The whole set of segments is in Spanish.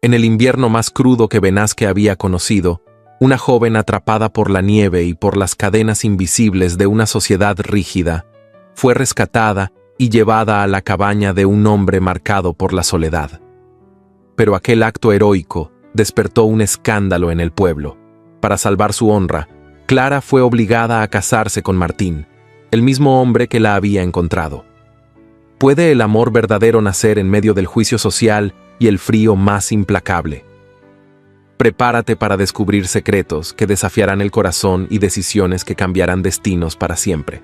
En el invierno más crudo que Benasque había conocido, una joven atrapada por la nieve y por las cadenas invisibles de una sociedad rígida, fue rescatada y llevada a la cabaña de un hombre marcado por la soledad. Pero aquel acto heroico despertó un escándalo en el pueblo. Para salvar su honra, Clara fue obligada a casarse con Martín, el mismo hombre que la había encontrado. ¿Puede el amor verdadero nacer en medio del juicio social y el frío más implacable? Prepárate para descubrir secretos que desafiarán el corazón y decisiones que cambiarán destinos para siempre.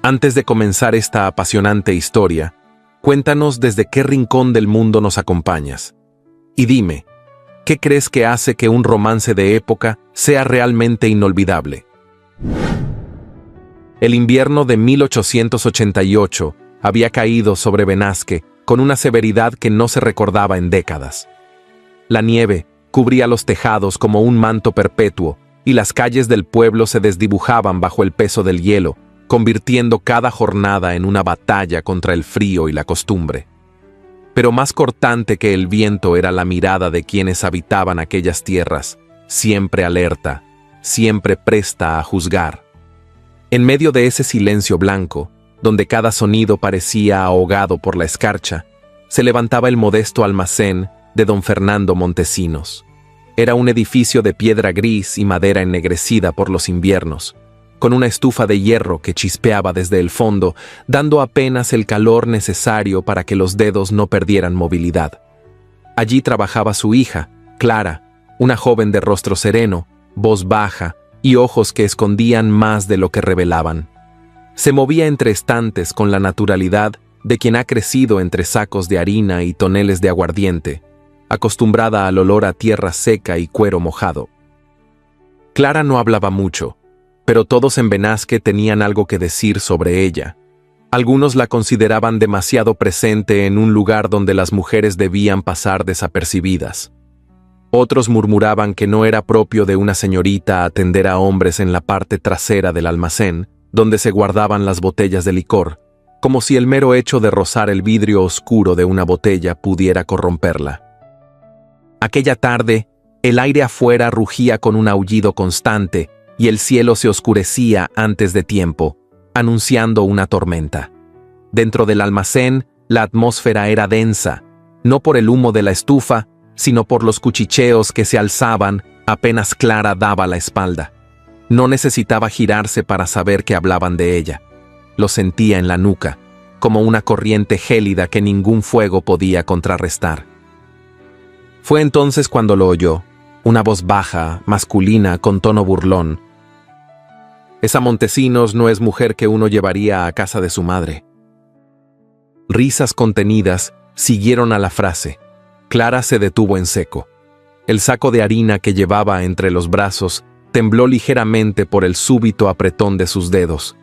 Antes de comenzar esta apasionante historia, cuéntanos desde qué rincón del mundo nos acompañas. Y dime, ¿qué crees que hace que un romance de época sea realmente inolvidable? El invierno de 1888 había caído sobre Benasque con una severidad que no se recordaba en décadas. La nieve cubría los tejados como un manto perpetuo y las calles del pueblo se desdibujaban bajo el peso del hielo, convirtiendo cada jornada en una batalla contra el frío y la costumbre. Pero más cortante que el viento era la mirada de quienes habitaban aquellas tierras, siempre alerta, siempre presta a juzgar. En medio de ese silencio blanco, donde cada sonido parecía ahogado por la escarcha, se levantaba el modesto almacén de don Fernando Montesinos. Era un edificio de piedra gris y madera ennegrecida por los inviernos, con una estufa de hierro que chispeaba desde el fondo, dando apenas el calor necesario para que los dedos no perdieran movilidad. Allí trabajaba su hija, Clara, una joven de rostro sereno, voz baja y ojos que escondían más de lo que revelaban. Se movía entre estantes con la naturalidad de quien ha crecido entre sacos de harina y toneles de aguardiente, acostumbrada al olor a tierra seca y cuero mojado. Clara no hablaba mucho, pero todos en Benasque tenían algo que decir sobre ella. Algunos la consideraban demasiado presente en un lugar donde las mujeres debían pasar desapercibidas. Otros murmuraban que no era propio de una señorita atender a hombres en la parte trasera del almacén, donde se guardaban las botellas de licor, como si el mero hecho de rozar el vidrio oscuro de una botella pudiera corromperla. Aquella tarde, el aire afuera rugía con un aullido constante y el cielo se oscurecía antes de tiempo, anunciando una tormenta. Dentro del almacén, la atmósfera era densa, no por el humo de la estufa, sino por los cuchicheos que se alzaban apenas Clara daba la espalda. No necesitaba girarse para saber que hablaban de ella. Lo sentía en la nuca, como una corriente gélida que ningún fuego podía contrarrestar. Fue entonces cuando lo oyó, una voz baja, masculina, con tono burlón. Esa Montesinos no es mujer que uno llevaría a casa de su madre. Risas contenidas siguieron a la frase. Clara se detuvo en seco. El saco de harina que llevaba entre los brazos tembló ligeramente por el súbito apretón de sus dedos.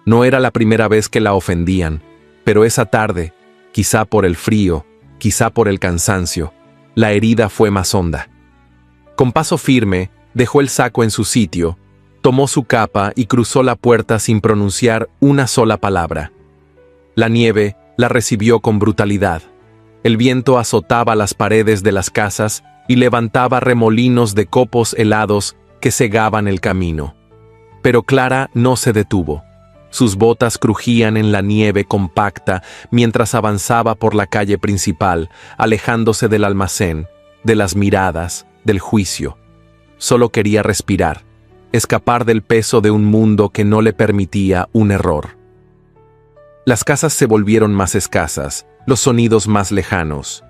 No era la primera vez que la ofendían, pero esa tarde, quizá por el frío, quizá por el cansancio, la herida fue más honda. Con paso firme, dejó el saco en su sitio, tomó su capa y cruzó la puerta sin pronunciar una sola palabra. La nieve la recibió con brutalidad. El viento azotaba las paredes de las casas y levantaba remolinos de copos helados que cegaban el camino. Pero Clara no se detuvo. Sus botas crujían en la nieve compacta mientras avanzaba por la calle principal, alejándose del almacén, de las miradas, del juicio. Solo quería respirar, escapar del peso de un mundo que no le permitía un error. Las casas se volvieron más escasas, los sonidos más lejanos.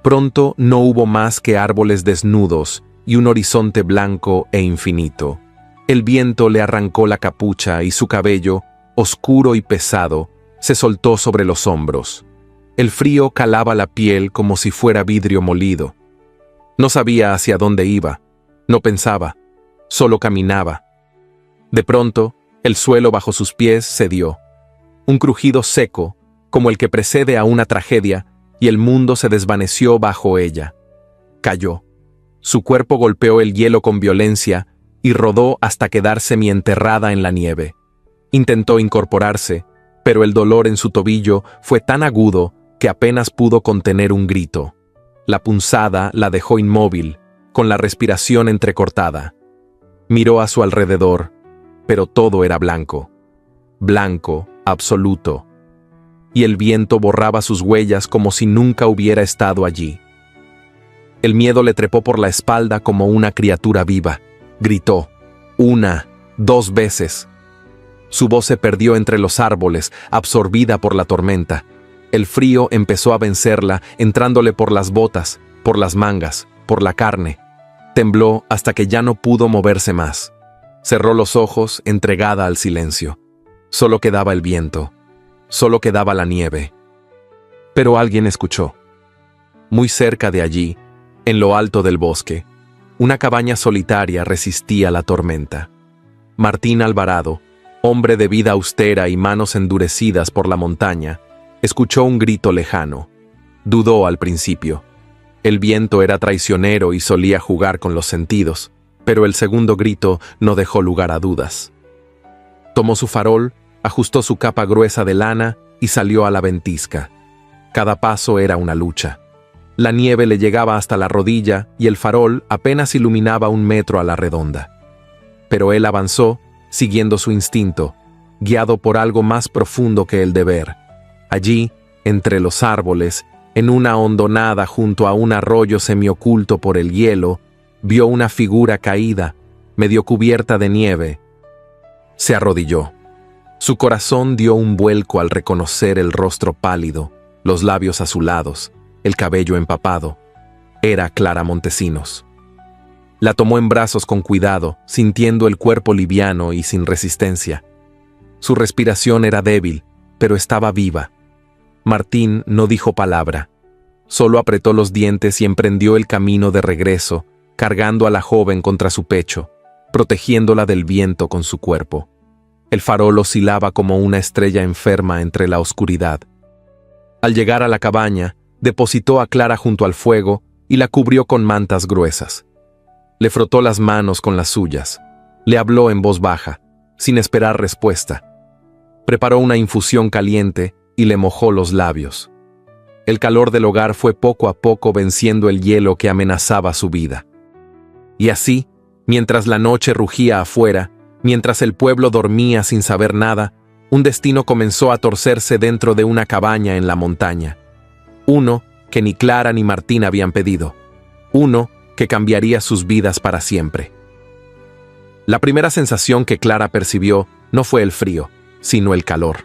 Pronto no hubo más que árboles desnudos y un horizonte blanco e infinito. El viento le arrancó la capucha y su cabello, oscuro y pesado, se soltó sobre los hombros. El frío calaba la piel como si fuera vidrio molido. No sabía hacia dónde iba, no pensaba, solo caminaba. De pronto, el suelo bajo sus pies cedió. Un crujido seco, como el que precede a una tragedia, y el mundo se desvaneció bajo ella. Cayó. Su cuerpo golpeó el hielo con violencia y rodó hasta quedar semienterrada en la nieve. Intentó incorporarse, pero el dolor en su tobillo fue tan agudo que apenas pudo contener un grito. La punzada la dejó inmóvil, con la respiración entrecortada. Miró a su alrededor, pero todo era blanco. Blanco, absoluto. Y el viento borraba sus huellas como si nunca hubiera estado allí. El miedo le trepó por la espalda como una criatura viva. Gritó, 1, 2 veces. Su voz se perdió entre los árboles, absorbida por la tormenta. El frío empezó a vencerla, entrándole por las botas, por las mangas, por la carne. Tembló hasta que ya no pudo moverse más. Cerró los ojos, entregada al silencio. Solo quedaba el viento. Solo quedaba la nieve. Pero alguien escuchó. Muy cerca de allí, en lo alto del bosque, una cabaña solitaria resistía la tormenta. Martín Alvarado, hombre de vida austera y manos endurecidas por la montaña, escuchó un grito lejano. Dudó al principio. El viento era traicionero y solía jugar con los sentidos, pero el segundo grito no dejó lugar a dudas. Tomó su farol, ajustó su capa gruesa de lana y salió a la ventisca. Cada paso era una lucha. La nieve le llegaba hasta la rodilla y el farol apenas iluminaba 1 metro a la redonda. Pero él avanzó, siguiendo su instinto, guiado por algo más profundo que el deber. Allí, entre los árboles, en una hondonada junto a un arroyo semioculto por el hielo, vio una figura caída, medio cubierta de nieve. Se arrodilló. Su corazón dio un vuelco al reconocer el rostro pálido, los labios azulados, el cabello empapado. Era Clara Montesinos. La tomó en brazos con cuidado, sintiendo el cuerpo liviano y sin resistencia. Su respiración era débil, pero estaba viva. Martín no dijo palabra. Solo apretó los dientes y emprendió el camino de regreso, cargando a la joven contra su pecho, protegiéndola del viento con su cuerpo. El farol oscilaba como una estrella enferma entre la oscuridad. Al llegar a la cabaña, depositó a Clara junto al fuego y la cubrió con mantas gruesas. Le frotó las manos con las suyas. Le habló en voz baja, sin esperar respuesta. Preparó una infusión caliente y le mojó los labios. El calor del hogar fue poco a poco venciendo el hielo que amenazaba su vida. Y así, mientras la noche rugía afuera, mientras el pueblo dormía sin saber nada, un destino comenzó a torcerse dentro de una cabaña en la montaña. Uno que ni Clara ni Martín habían pedido. Uno que cambiaría sus vidas para siempre. La primera sensación que Clara percibió no fue el frío, sino el calor.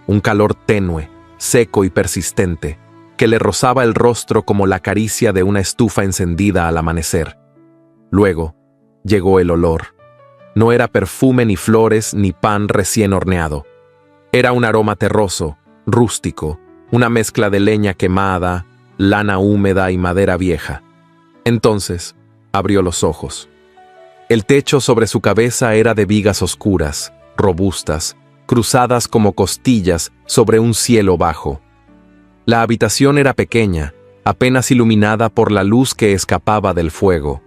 Un calor tenue, seco y persistente, que le rozaba el rostro como la caricia de una estufa encendida al amanecer. Luego, llegó el olor. No era perfume ni flores ni pan recién horneado. Era un aroma terroso, rústico, una mezcla de leña quemada, lana húmeda y madera vieja. Entonces, abrió los ojos. El techo sobre su cabeza era de vigas oscuras, robustas, cruzadas como costillas sobre un cielo bajo. La habitación era pequeña, apenas iluminada por la luz que escapaba del fuego.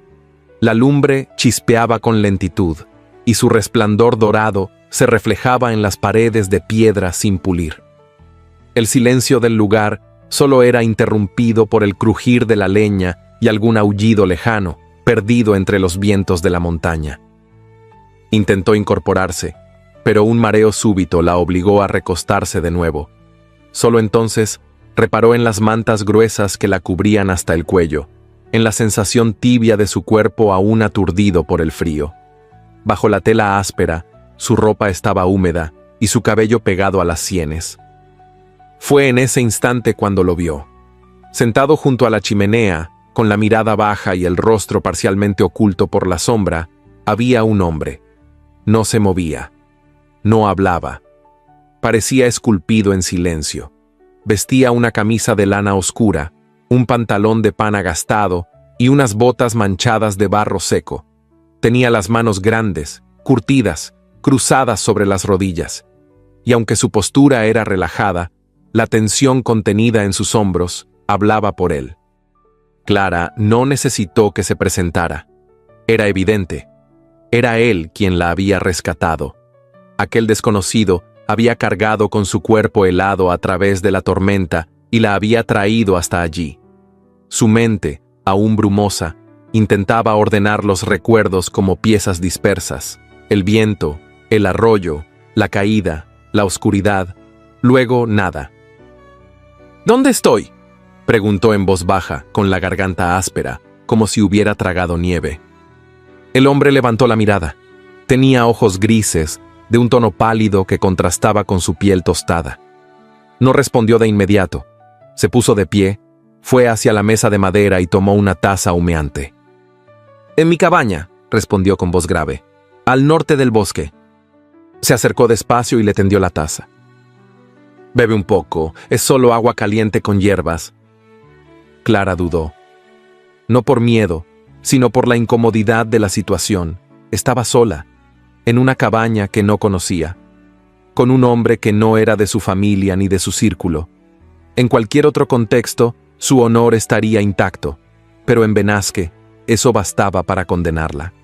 La lumbre chispeaba con lentitud, y su resplandor dorado se reflejaba en las paredes de piedra sin pulir. El silencio del lugar solo era interrumpido por el crujir de la leña y algún aullido lejano, perdido entre los vientos de la montaña. Intentó incorporarse, pero un mareo súbito la obligó a recostarse de nuevo. Solo entonces reparó en las mantas gruesas que la cubrían hasta el cuello, en la sensación tibia de su cuerpo aún aturdido por el frío. Bajo la tela áspera, su ropa estaba húmeda y su cabello pegado a las sienes. Fue en ese instante cuando lo vio. Sentado junto a la chimenea, con la mirada baja y el rostro parcialmente oculto por la sombra, había un hombre. No se movía. No hablaba. Parecía esculpido en silencio. Vestía una camisa de lana oscura, un pantalón de pana gastado y unas botas manchadas de barro seco. Tenía las manos grandes, curtidas, cruzadas sobre las rodillas. Y aunque su postura era relajada, la tensión contenida en sus hombros hablaba por él. Clara no necesitó que se presentara. Era evidente. Era él quien la había rescatado. Aquel desconocido había cargado con su cuerpo helado a través de la tormenta y la había traído hasta allí. Su mente, aún brumosa, intentaba ordenar los recuerdos como piezas dispersas: el viento, el arroyo, la caída, la oscuridad, luego nada. ¿Dónde estoy?, preguntó en voz baja, con la garganta áspera, como si hubiera tragado nieve. El hombre levantó la mirada. Tenía ojos grises, de un tono pálido que contrastaba con su piel tostada. No respondió de inmediato. Se puso de pie, fue hacia la mesa de madera y tomó una taza humeante. «En mi cabaña», respondió con voz grave, «al norte del bosque». Se acercó despacio y le tendió la taza. «Bebe un poco, es solo agua caliente con hierbas». Clara dudó. No por miedo, sino por la incomodidad de la situación. Estaba sola, en una cabaña que no conocía, con un hombre que no era de su familia ni de su círculo. En cualquier otro contexto, su honor estaría intacto, pero en Benasque, eso bastaba para condenarla.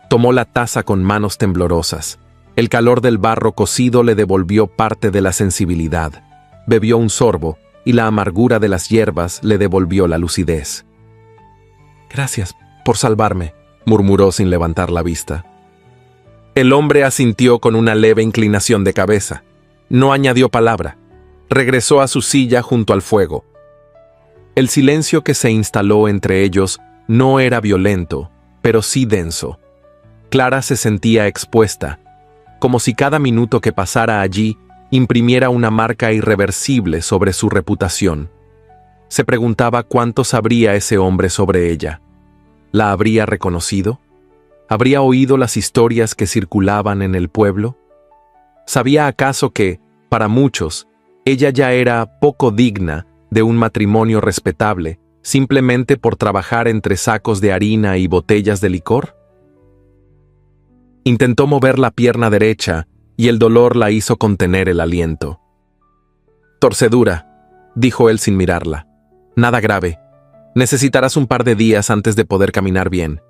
Tomó la taza con manos temblorosas. El calor del barro cocido le devolvió parte de la sensibilidad. Bebió un sorbo y la amargura de las hierbas le devolvió la lucidez. «Gracias por salvarme», murmuró sin levantar la vista. El hombre asintió con una leve inclinación de cabeza. No añadió palabra. Regresó a su silla junto al fuego. El silencio que se instaló entre ellos no era violento, pero sí denso. Clara se sentía expuesta, como si cada minuto que pasara allí imprimiera una marca irreversible sobre su reputación. Se preguntaba cuánto sabría ese hombre sobre ella. ¿La habría reconocido? ¿Habría oído las historias que circulaban en el pueblo? ¿Sabía acaso que, para muchos, ella ya era poco digna de un matrimonio respetable simplemente por trabajar entre sacos de harina y botellas de licor? Intentó mover la pierna derecha y el dolor la hizo contener el aliento. «Torcedura», dijo él sin mirarla. «Nada grave. Necesitarás un par de días antes de poder caminar bien».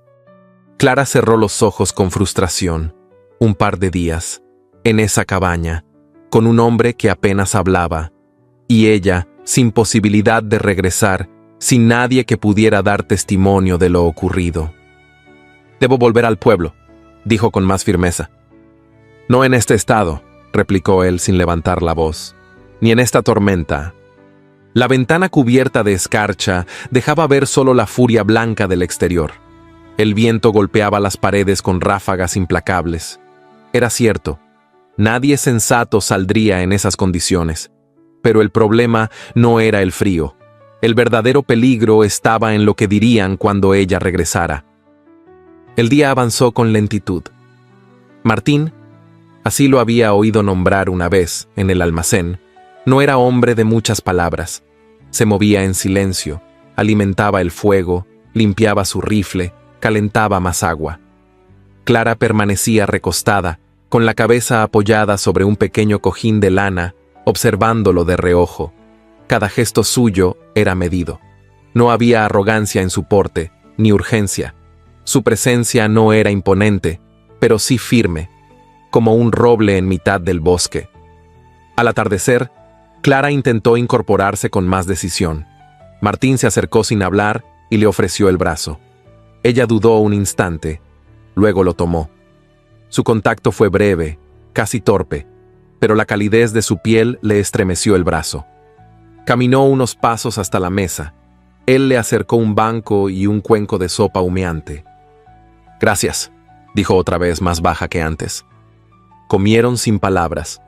Clara cerró los ojos con frustración. Un par de días, en esa cabaña, con un hombre que apenas hablaba, y ella, sin posibilidad de regresar, sin nadie que pudiera dar testimonio de lo ocurrido. «Debo volver al pueblo», dijo con más firmeza. «No en este estado», replicó él sin levantar la voz, «ni en esta tormenta». La ventana cubierta de escarcha dejaba ver solo la furia blanca del exterior. El viento golpeaba las paredes con ráfagas implacables. Era cierto, nadie sensato saldría en esas condiciones. Pero el problema no era el frío. El verdadero peligro estaba en lo que dirían cuando ella regresara. El día avanzó con lentitud. Martín, así lo había oído nombrar una vez en el almacén, no era hombre de muchas palabras. Se movía en silencio, alimentaba el fuego, limpiaba su rifle, calentaba más agua. Clara permanecía recostada, con la cabeza apoyada sobre un pequeño cojín de lana, observándolo de reojo. Cada gesto suyo era medido. No había arrogancia en su porte, ni urgencia. Su presencia no era imponente, pero sí firme, como un roble en mitad del bosque. Al atardecer, Clara intentó incorporarse con más decisión. Martín se acercó sin hablar y le ofreció el brazo. Ella dudó un instante, luego lo tomó. Su contacto fue breve, casi torpe, pero la calidez de su piel le estremeció el brazo. Caminó unos pasos hasta la mesa. Él le acercó un banco y un cuenco de sopa humeante. «Gracias», dijo otra vez más baja que antes. Comieron sin palabras.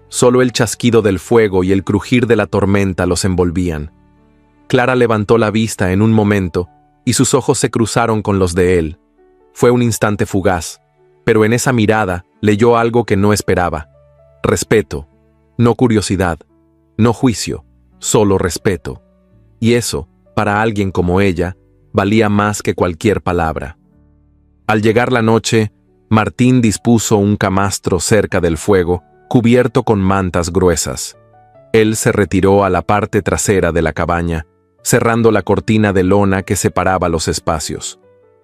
Solo el chasquido del fuego y el crujir de la tormenta los envolvían. Clara levantó la vista en un momento y sus ojos se cruzaron con los de él. Fue un instante fugaz, pero en esa mirada leyó algo que no esperaba. Respeto, no curiosidad, no juicio, solo respeto. Y eso, para alguien como ella, valía más que cualquier palabra. Al llegar la noche, Martín dispuso un camastro cerca del fuego, cubierto con mantas gruesas. Él se retiró a la parte trasera de la cabaña, cerrando la cortina de lona que separaba los espacios.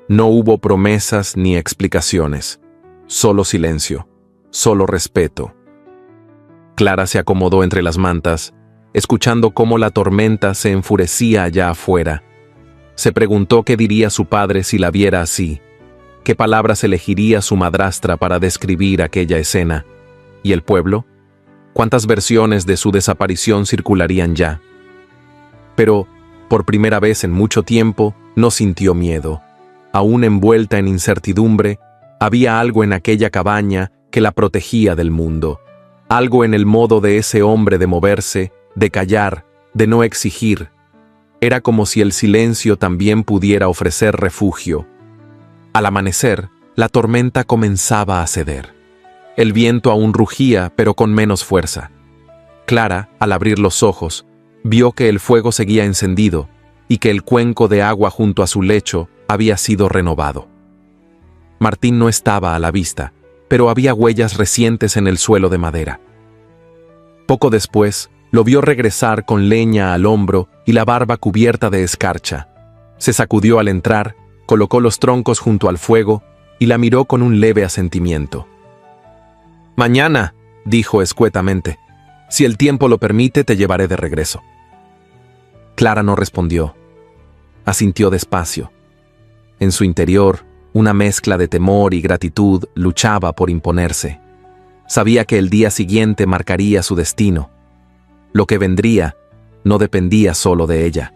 No hubo promesas ni explicaciones, solo silencio, solo respeto. Clara se acomodó entre las mantas escuchando cómo la tormenta se enfurecía allá afuera. Se preguntó qué diría su padre si la viera así, qué palabras elegiría su madrastra para describir aquella escena. ¿Y el pueblo? ¿Cuántas versiones de su desaparición circularían ya? Pero, por primera vez en mucho tiempo, no sintió miedo. Aún envuelta en incertidumbre, había algo en aquella cabaña que la protegía del mundo. Algo en el modo de ese hombre de moverse, de callar, de no exigir. Era como si el silencio también pudiera ofrecer refugio. Al amanecer, la tormenta comenzaba a ceder. El viento aún rugía, pero con menos fuerza. Clara, al abrir los ojos, vio que el fuego seguía encendido y que el cuenco de agua junto a su lecho había sido renovado. Martín no estaba a la vista, pero había huellas recientes en el suelo de madera. Poco después, lo vio regresar con leña al hombro y la barba cubierta de escarcha. Se sacudió al entrar, colocó los troncos junto al fuego y la miró con un leve asentimiento. «Mañana», dijo escuetamente, «si el tiempo lo permite, te llevaré de regreso». Clara no respondió. Asintió despacio. En su interior, una mezcla de temor y gratitud luchaba por imponerse. Sabía que el día siguiente marcaría su destino. Lo que vendría no dependía solo de ella.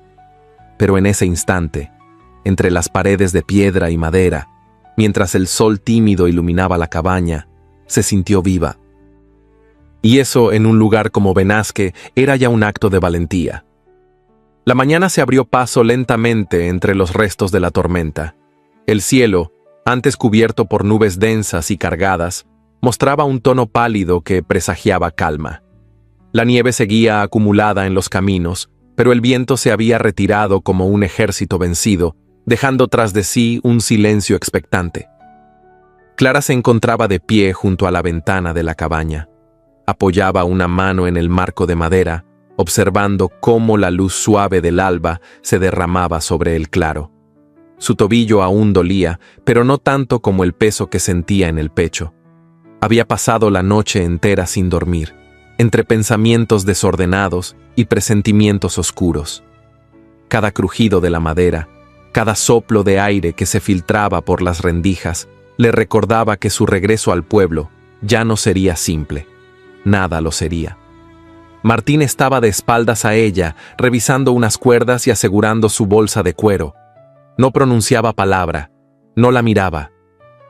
Pero en ese instante, entre las paredes de piedra y madera, mientras el sol tímido iluminaba la cabaña, se sintió viva. Y eso en un lugar como Benasque era ya un acto de valentía. La mañana se abrió paso lentamente entre los restos de la tormenta. El cielo, antes cubierto por nubes densas y cargadas, mostraba un tono pálido que presagiaba calma. La nieve seguía acumulada en los caminos, pero el viento se había retirado como un ejército vencido, dejando tras de sí un silencio expectante. Clara se encontraba de pie junto a la ventana de la cabaña. Apoyaba una mano en el marco de madera, observando cómo la luz suave del alba se derramaba sobre el claro. Su tobillo aún dolía, pero no tanto como el peso que sentía en el pecho. Había pasado la noche entera sin dormir, entre pensamientos desordenados y presentimientos oscuros. Cada crujido de la madera, cada soplo de aire que se filtraba por las rendijas, le recordaba que su regreso al pueblo ya no sería simple. Nada lo sería. Martín estaba de espaldas a ella, revisando unas cuerdas y asegurando su bolsa de cuero. No pronunciaba palabra, no la miraba,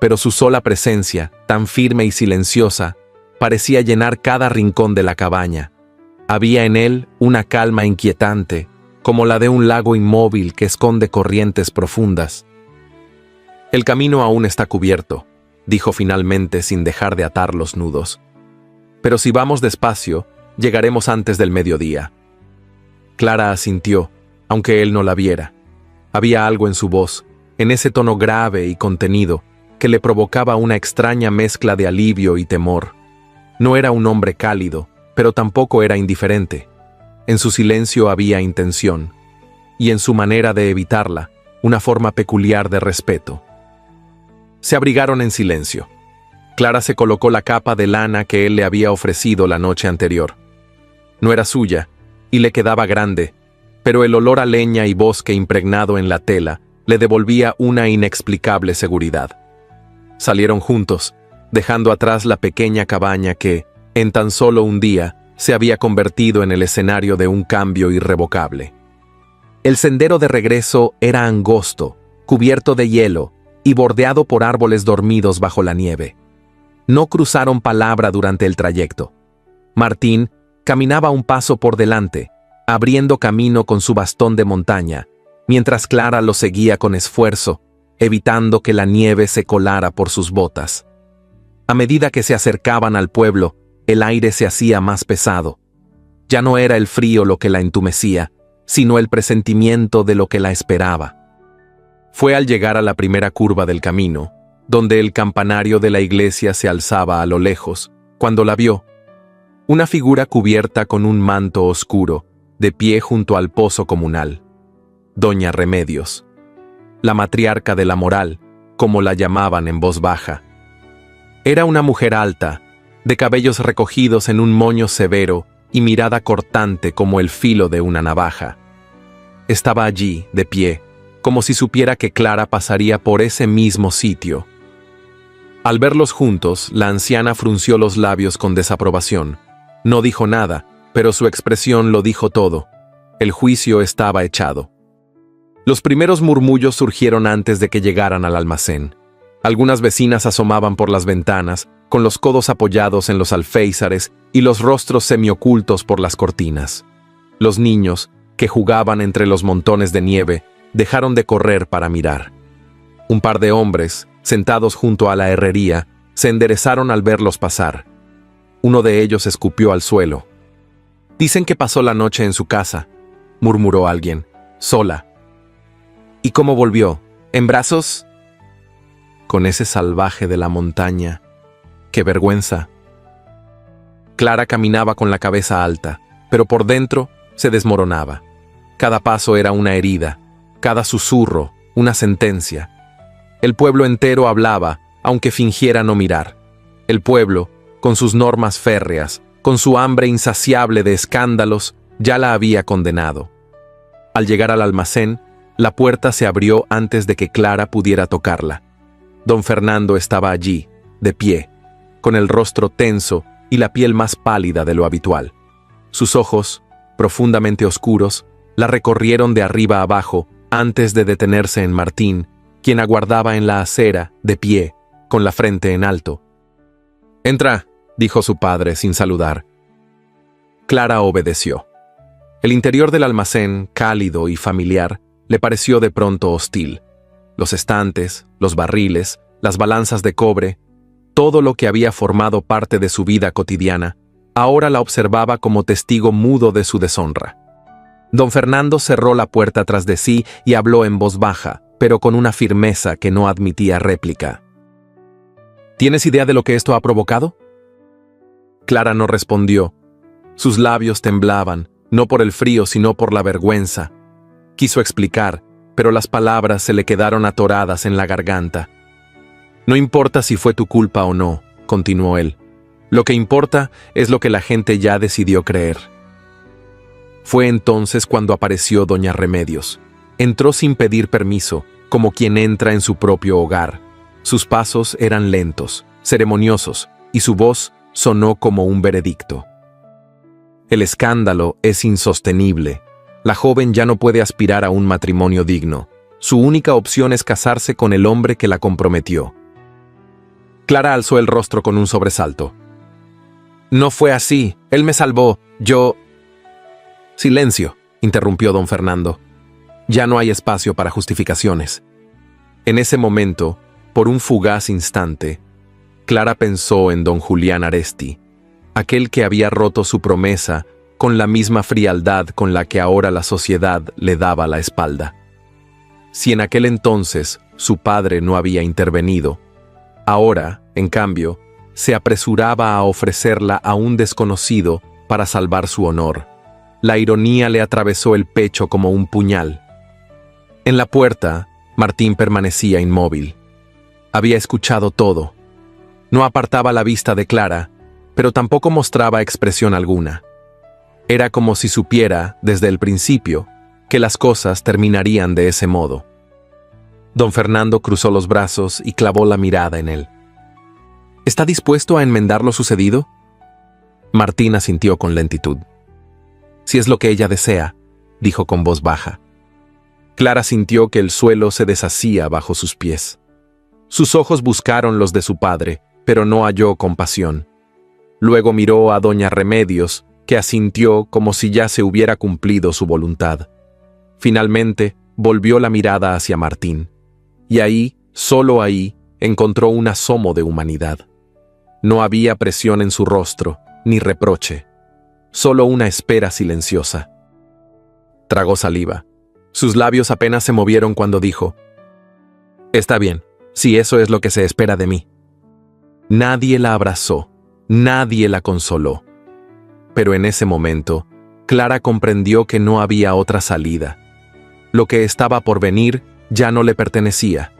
pero su sola presencia, tan firme y silenciosa, parecía llenar cada rincón de la cabaña. Había en él una calma inquietante, como la de un lago inmóvil que esconde corrientes profundas. «El camino aún está cubierto», dijo finalmente sin dejar de atar los nudos. «Pero si vamos despacio, llegaremos antes del mediodía». Clara asintió, aunque él no la viera. Había algo en su voz, en ese tono grave y contenido, que le provocaba una extraña mezcla de alivio y temor. No era un hombre cálido, pero tampoco era indiferente. En su silencio había intención, y en su manera de evitarla, una forma peculiar de respeto. Se abrigaron en silencio. Clara se colocó la capa de lana que él le había ofrecido la noche anterior. No era suya, y le quedaba grande, pero el olor a leña y bosque impregnado en la tela le devolvía una inexplicable seguridad. Salieron juntos, dejando atrás la pequeña cabaña que, en tan solo un día, se había convertido en el escenario de un cambio irrevocable. El sendero de regreso era angosto, cubierto de hielo y bordeado por árboles dormidos bajo la nieve. No cruzaron palabra durante el trayecto. Martín caminaba un paso por delante, abriendo camino con su bastón de montaña, mientras Clara lo seguía con esfuerzo, evitando que la nieve se colara por sus botas. A medida que se acercaban al pueblo, el aire se hacía más pesado. Ya no era el frío lo que la entumecía, sino el presentimiento de lo que la esperaba. Fue al llegar a la primera curva del camino, donde el campanario de la iglesia se alzaba a lo lejos, cuando la vio. Una figura cubierta con un manto oscuro, de pie junto al pozo comunal. Doña Remedios. La matriarca de la moral, como la llamaban en voz baja. Era una mujer alta, de cabellos recogidos en un moño severo y mirada cortante como el filo de una navaja. Estaba allí, de pie, como si supiera que Clara pasaría por ese mismo sitio. Al verlos juntos, la anciana frunció los labios con desaprobación. No dijo nada, pero su expresión lo dijo todo. El juicio estaba echado. Los primeros murmullos surgieron antes de que llegaran al almacén. Algunas vecinas asomaban por las ventanas, con los codos apoyados en los alféizares y los rostros semiocultos por las cortinas. Los niños, que jugaban entre los montones de nieve, dejaron de correr para mirar. Un par de hombres, sentados junto a la herrería, se enderezaron al verlos pasar. Uno de ellos escupió al suelo. «Dicen que pasó la noche en su casa», murmuró alguien, «sola». «¿Y cómo volvió? ¿En brazos?» «Con ese salvaje de la montaña. ¡Qué vergüenza!». Clara caminaba con la cabeza alta, pero por dentro se desmoronaba. Cada paso era una herida, cada susurro una sentencia. El pueblo entero hablaba, aunque fingiera no mirar. El pueblo, con sus normas férreas, con su hambre insaciable de escándalos, ya la había condenado. Al llegar al almacén, la puerta se abrió antes de que Clara pudiera tocarla. Don Fernando estaba allí, de pie, con el rostro tenso y la piel más pálida de lo habitual. Sus ojos, profundamente oscuros, la recorrieron de arriba a abajo antes de detenerse en Martín, quien aguardaba en la acera, de pie, con la frente en alto. «Entra», dijo su padre sin saludar. Clara obedeció. El interior del almacén, cálido y familiar, le pareció de pronto hostil. Los estantes, los barriles, las balanzas de cobre, todo lo que había formado parte de su vida cotidiana, ahora la observaba como testigo mudo de su deshonra. Don Fernando cerró la puerta tras de sí y habló en voz baja, pero con una firmeza que no admitía réplica. «¿Tienes idea de lo que esto ha provocado?». Clara no respondió. Sus labios temblaban, no por el frío sino por la vergüenza. Quiso explicar, pero las palabras se le quedaron atoradas en la garganta. «No importa si fue tu culpa o no», continuó él. «Lo que importa es lo que la gente ya decidió creer». Fue entonces cuando apareció doña Remedios. Entró sin pedir permiso, como quien entra en su propio hogar. Sus pasos eran lentos, ceremoniosos, y su voz sonó como un veredicto. «El escándalo es insostenible. La joven ya no puede aspirar a un matrimonio digno. Su única opción es casarse con el hombre que la comprometió». Clara alzó el rostro con un sobresalto. «No fue así. Él me salvó. Yo...». «Silencio», interrumpió don Fernando. «Ya no hay espacio para justificaciones». En ese momento, por un fugaz instante, Clara pensó en don Julián Aresti, aquel que había roto su promesa con la misma frialdad con la que ahora la sociedad le daba la espalda. Si en aquel entonces su padre no había intervenido, ahora, en cambio, se apresuraba a ofrecerla a un desconocido para salvar su honor. La ironía le atravesó el pecho como un puñal. En la puerta, Martín permanecía inmóvil. Había escuchado todo. No apartaba la vista de Clara, pero tampoco mostraba expresión alguna. Era como si supiera, desde el principio, que las cosas terminarían de ese modo. Don Fernando cruzó los brazos y clavó la mirada en él. ¿Está dispuesto a enmendar lo sucedido? Martín asintió con lentitud. «Si es lo que ella desea», dijo con voz baja. Clara sintió que el suelo se deshacía bajo sus pies. Sus ojos buscaron los de su padre, pero no halló compasión. Luego miró a doña Remedios, que asintió como si ya se hubiera cumplido su voluntad. Finalmente, volvió la mirada hacia Martín. Y ahí, solo ahí, encontró un asomo de humanidad. No había presión en su rostro, ni reproche. Solo una espera silenciosa. Tragó saliva. Sus labios apenas se movieron cuando dijo: «Está bien, si eso es lo que se espera de mí». Nadie la abrazó, nadie la consoló. Pero en ese momento, Clara comprendió que no había otra salida. Lo que estaba por venir ya no le pertenecía.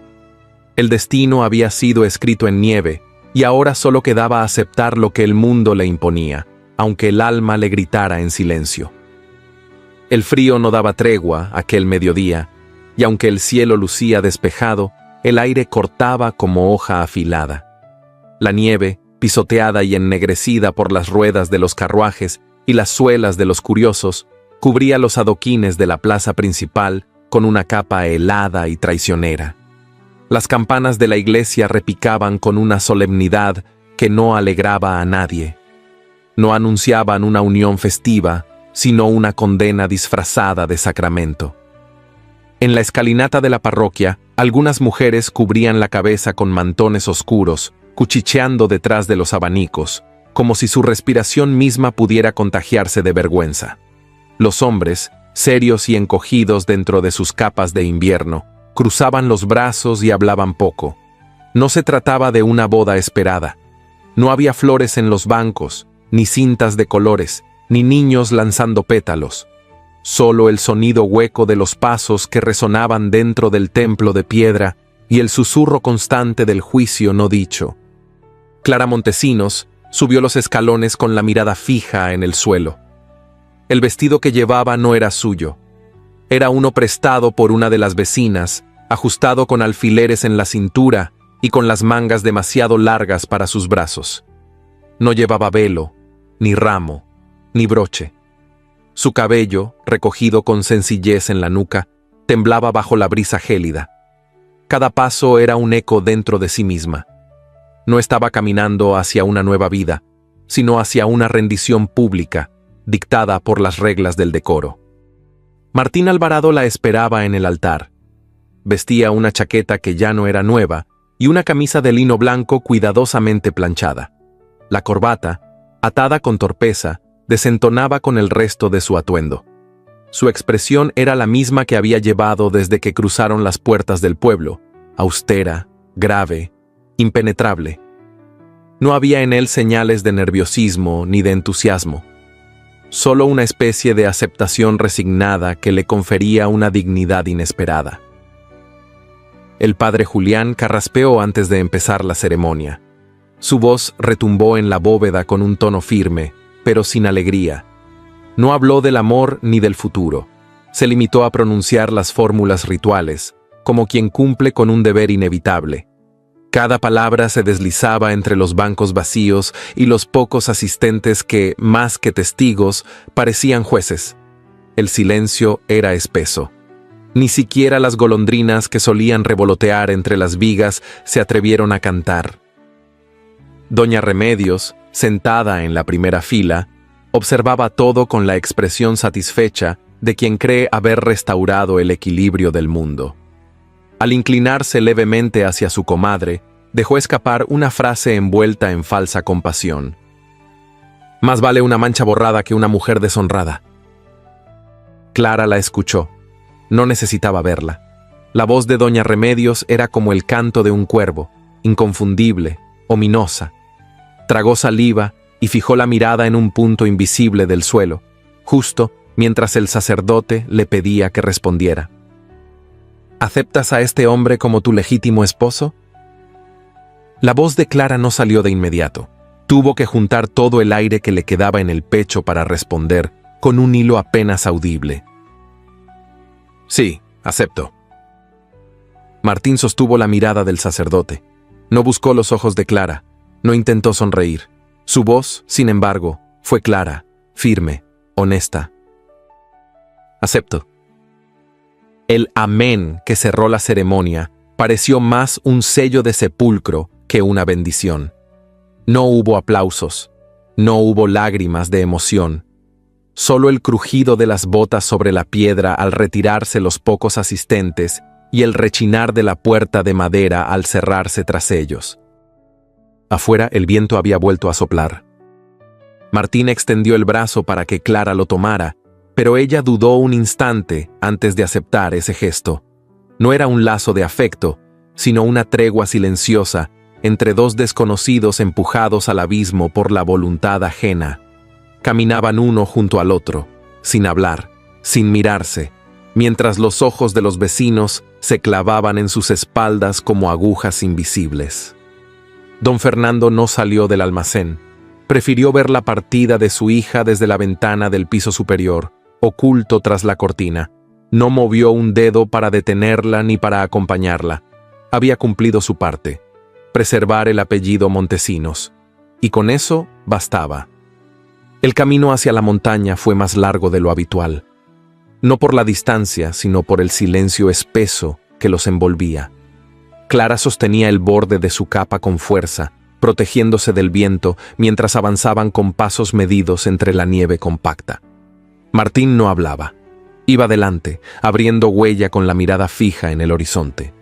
El destino había sido escrito en nieve, y ahora solo quedaba aceptar lo que el mundo le imponía, aunque el alma le gritara en silencio. El frío no daba tregua aquel mediodía, y aunque el cielo lucía despejado, el aire cortaba como hoja afilada. La nieve, pisoteada y ennegrecida por las ruedas de los carruajes y las suelas de los curiosos, cubría los adoquines de la plaza principal con una capa helada y traicionera. Las campanas de la iglesia repicaban con una solemnidad que no alegraba a nadie. No anunciaban una unión festiva, sino una condena disfrazada de sacramento. En la escalinata de la parroquia, algunas mujeres cubrían la cabeza con mantones oscuros, cuchicheando detrás de los abanicos, como si su respiración misma pudiera contagiarse de vergüenza. Los hombres, serios y encogidos dentro de sus capas de invierno, cruzaban los brazos y hablaban poco. No se trataba de una boda esperada. No había flores en los bancos, ni cintas de colores, ni niños lanzando pétalos. Solo el sonido hueco de los pasos que resonaban dentro del templo de piedra y el susurro constante del juicio no dicho. Clara Montesinos subió los escalones con la mirada fija en el suelo. El vestido que llevaba no era suyo. Era uno prestado por una de las vecinas, ajustado con alfileres en la cintura y con las mangas demasiado largas para sus brazos. No llevaba velo, ni ramo, ni broche. Su cabello, recogido con sencillez en la nuca, temblaba bajo la brisa gélida. Cada paso era un eco dentro de sí misma. No estaba caminando hacia una nueva vida, sino hacia una rendición pública, dictada por las reglas del decoro. Martín Alvarado la esperaba en el altar. Vestía una chaqueta que ya no era nueva y una camisa de lino blanco cuidadosamente planchada. La corbata, atada con torpeza, desentonaba con el resto de su atuendo. Su expresión era la misma que había llevado desde que cruzaron las puertas del pueblo, austera, grave, impenetrable. No había en él señales de nerviosismo ni de entusiasmo, solo una especie de aceptación resignada que le confería una dignidad inesperada. El padre Julián carraspeó antes de empezar la ceremonia. Su voz retumbó en la bóveda con un tono firme, pero sin alegría. No habló del amor ni del futuro. Se limitó a pronunciar las fórmulas rituales, como quien cumple con un deber inevitable. Cada palabra se deslizaba entre los bancos vacíos y los pocos asistentes que, más que testigos, parecían jueces. El silencio era espeso. Ni siquiera las golondrinas que solían revolotear entre las vigas se atrevieron a cantar. Doña Remedios, sentada en la primera fila, observaba todo con la expresión satisfecha de quien cree haber restaurado el equilibrio del mundo. Al inclinarse levemente hacia su comadre, dejó escapar una frase envuelta en falsa compasión. «Más vale una mancha borrada que una mujer deshonrada». Clara la escuchó. No necesitaba verla. La voz de Doña Remedios era como el canto de un cuervo, inconfundible, ominosa. Tragó saliva y fijó la mirada en un punto invisible del suelo, justo mientras el sacerdote le pedía que respondiera. ¿Aceptas a este hombre como tu legítimo esposo? La voz de Clara no salió de inmediato. Tuvo que juntar todo el aire que le quedaba en el pecho para responder, con un hilo apenas audible. Sí, acepto. Martín sostuvo la mirada del sacerdote. No buscó los ojos de Clara. No intentó sonreír. Su voz, sin embargo, fue clara, firme, honesta. Acepto. El amén que cerró la ceremonia pareció más un sello de sepulcro que una bendición. No hubo aplausos, no hubo lágrimas de emoción. Solo el crujido de las botas sobre la piedra al retirarse los pocos asistentes y el rechinar de la puerta de madera al cerrarse tras ellos. Afuera el viento había vuelto a soplar. Martín extendió el brazo para que Clara lo tomara, pero ella dudó un instante antes de aceptar ese gesto. No era un lazo de afecto, sino una tregua silenciosa entre dos desconocidos empujados al abismo por la voluntad ajena. Caminaban uno junto al otro, sin hablar, sin mirarse, mientras los ojos de los vecinos se clavaban en sus espaldas como agujas invisibles. Don Fernando no salió del almacén. Prefirió ver la partida de su hija desde la ventana del piso superior, oculto tras la cortina. No movió un dedo para detenerla ni para acompañarla. Había cumplido su parte, preservar el apellido Montesinos, y con eso bastaba. El camino hacia la montaña fue más largo de lo habitual, no por la distancia, sino por el silencio espeso que los envolvía. Clara sostenía el borde de su capa con fuerza, protegiéndose del viento mientras avanzaban con pasos medidos entre la nieve compacta. Martín no hablaba. Iba delante, abriendo huella con la mirada fija en el horizonte.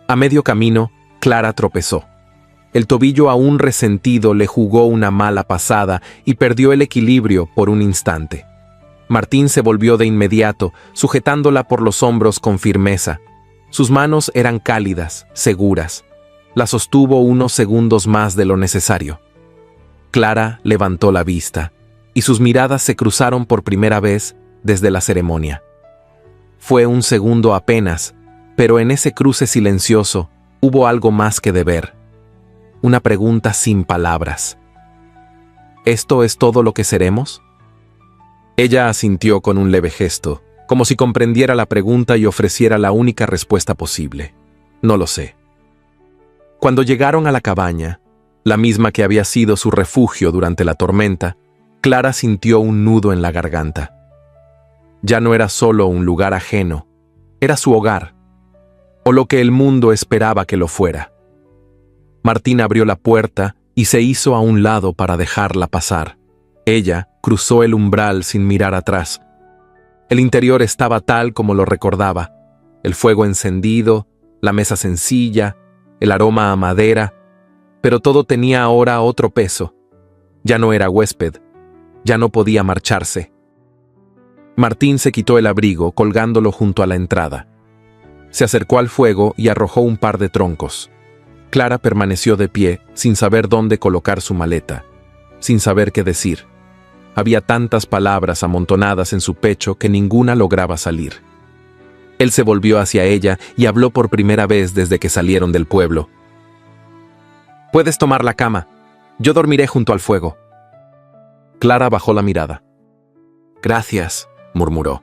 A medio camino, Clara tropezó. El tobillo aún resentido le jugó una mala pasada y perdió el equilibrio por un instante. Martín se volvió de inmediato, sujetándola por los hombros con firmeza. Sus manos eran cálidas, seguras. La sostuvo unos segundos más de lo necesario. Clara levantó la vista, y sus miradas se cruzaron por primera vez desde la ceremonia. Fue un segundo apenas, pero en ese cruce silencioso hubo algo más que de ver. Una pregunta sin palabras. ¿Esto es todo lo que seremos? Ella asintió con un leve gesto, como si comprendiera la pregunta y ofreciera la única respuesta posible. No lo sé. Cuando llegaron a la cabaña, la misma que había sido su refugio durante la tormenta, Clara sintió un nudo en la garganta. Ya no era solo un lugar ajeno, era su hogar, o lo que el mundo esperaba que lo fuera. Martín abrió la puerta y se hizo a un lado para dejarla pasar. Ella cruzó el umbral sin mirar atrás. El interior estaba tal como lo recordaba: el fuego encendido, la mesa sencilla, el aroma a madera, pero todo tenía ahora otro peso. Ya no era huésped, ya no podía marcharse. Martín se quitó el abrigo, colgándolo junto a la entrada. Se acercó al fuego y arrojó un par de troncos. Clara permaneció de pie, sin saber dónde colocar su maleta, sin saber qué decir. Había tantas palabras amontonadas en su pecho que ninguna lograba salir. Él se volvió hacia ella y habló por primera vez desde que salieron del pueblo. «Puedes tomar la cama. Yo dormiré junto al fuego». Clara bajó la mirada. «Gracias», murmuró.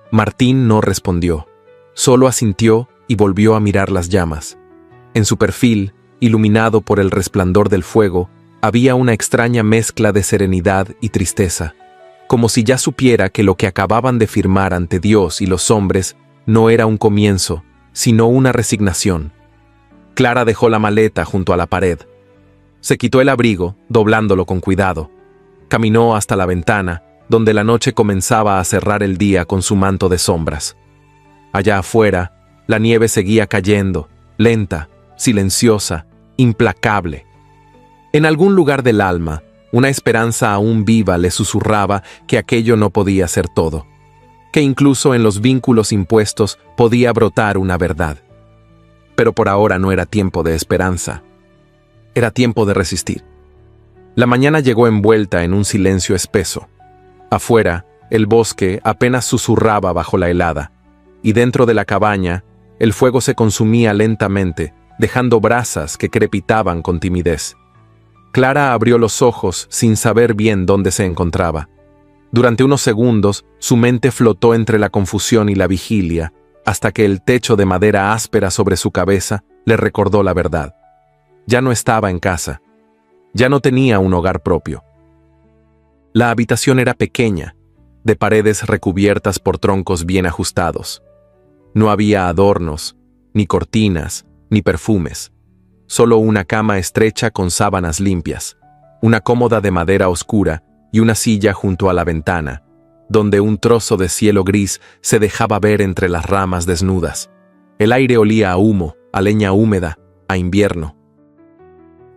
Martín no respondió, solo asintió y volvió a mirar las llamas. En su perfil, iluminado por el resplandor del fuego, había una extraña mezcla de serenidad y tristeza, como si ya supiera que lo que acababan de firmar ante Dios y los hombres no era un comienzo, sino una resignación. Clara dejó la maleta junto a la pared. Se quitó el abrigo, doblándolo con cuidado. Caminó hasta la ventana, donde la noche comenzaba a cerrar el día con su manto de sombras. Allá afuera, la nieve seguía cayendo, lenta, silenciosa, implacable. En algún lugar del alma, una esperanza aún viva le susurraba que aquello no podía ser todo, que incluso en los vínculos impuestos podía brotar una verdad. Pero por ahora no era tiempo de esperanza. Era tiempo de resistir. La mañana llegó envuelta en un silencio espeso. Afuera, el bosque apenas susurraba bajo la helada, y dentro de la cabaña, el fuego se consumía lentamente, dejando brasas que crepitaban con timidez. Clara abrió los ojos sin saber bien dónde se encontraba. Durante unos segundos, su mente flotó entre la confusión y la vigilia, hasta que el techo de madera áspera sobre su cabeza le recordó la verdad. Ya no estaba en casa. Ya no tenía un hogar propio. La habitación era pequeña, de paredes recubiertas por troncos bien ajustados. No había adornos, ni cortinas, ni perfumes. Solo una cama estrecha con sábanas limpias, una cómoda de madera oscura y una silla junto a la ventana, donde un trozo de cielo gris se dejaba ver entre las ramas desnudas. El aire olía a humo, a leña húmeda, a invierno.